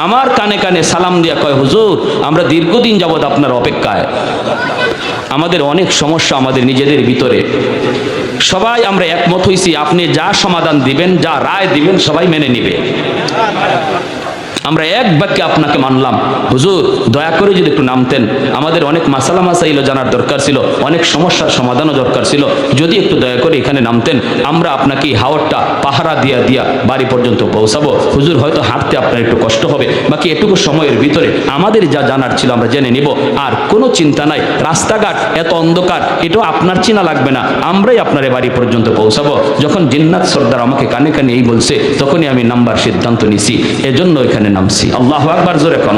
[SPEAKER 1] আমার কানে কানে সালাম দিয়া কয়, হুজুর আমরা দীর্ঘদিন যাবৎ আপনার অপেক্ষায়, আমাদের অনেক সমস্যা আমাদের নিজেদের ভিতরে, সবাই আমরা একমত হইছি আপনি যা সমাধান দিবেন, যা রায় দিবেন সবাই মেনে নিবে। আমরা এক বাক্যে আপনাকে মানলাম, হুজুর দয়া করে যদি একটু নামতেন, আমাদের অনেক মাসালা মাসাইলও জানার দরকার ছিল, অনেক সমস্যার সমাধানও দরকার ছিল, যদি একটু দয়া করে এখানে নামতেন, আমরা আপনাকে হাওরটা পাহারা দিয়া দিয়া বাড়ি পর্যন্ত পৌঁছাবো। হুজুর হয়তো হাঁটতে আপনার একটু কষ্ট হবে, বাকি এটুকু সময়ের ভিতরে আমাদের যা জানার ছিল আমরা জেনে নিব, আর কোনো চিন্তা নাই, রাস্তাঘাট এত অন্ধকার এটাও আপনার চিনা লাগবে না, আমরাই আপনার বাড়ি পর্যন্ত পৌঁছাবো। যখন জিন্নাত সর্দার আমাকে কানে কানে এই বলছে, তখনই আমি নাম্বার সিদ্ধান্ত নিছি, এজন্য এখানে নামছি। আল্লাহু আকবার, জোরে কোন।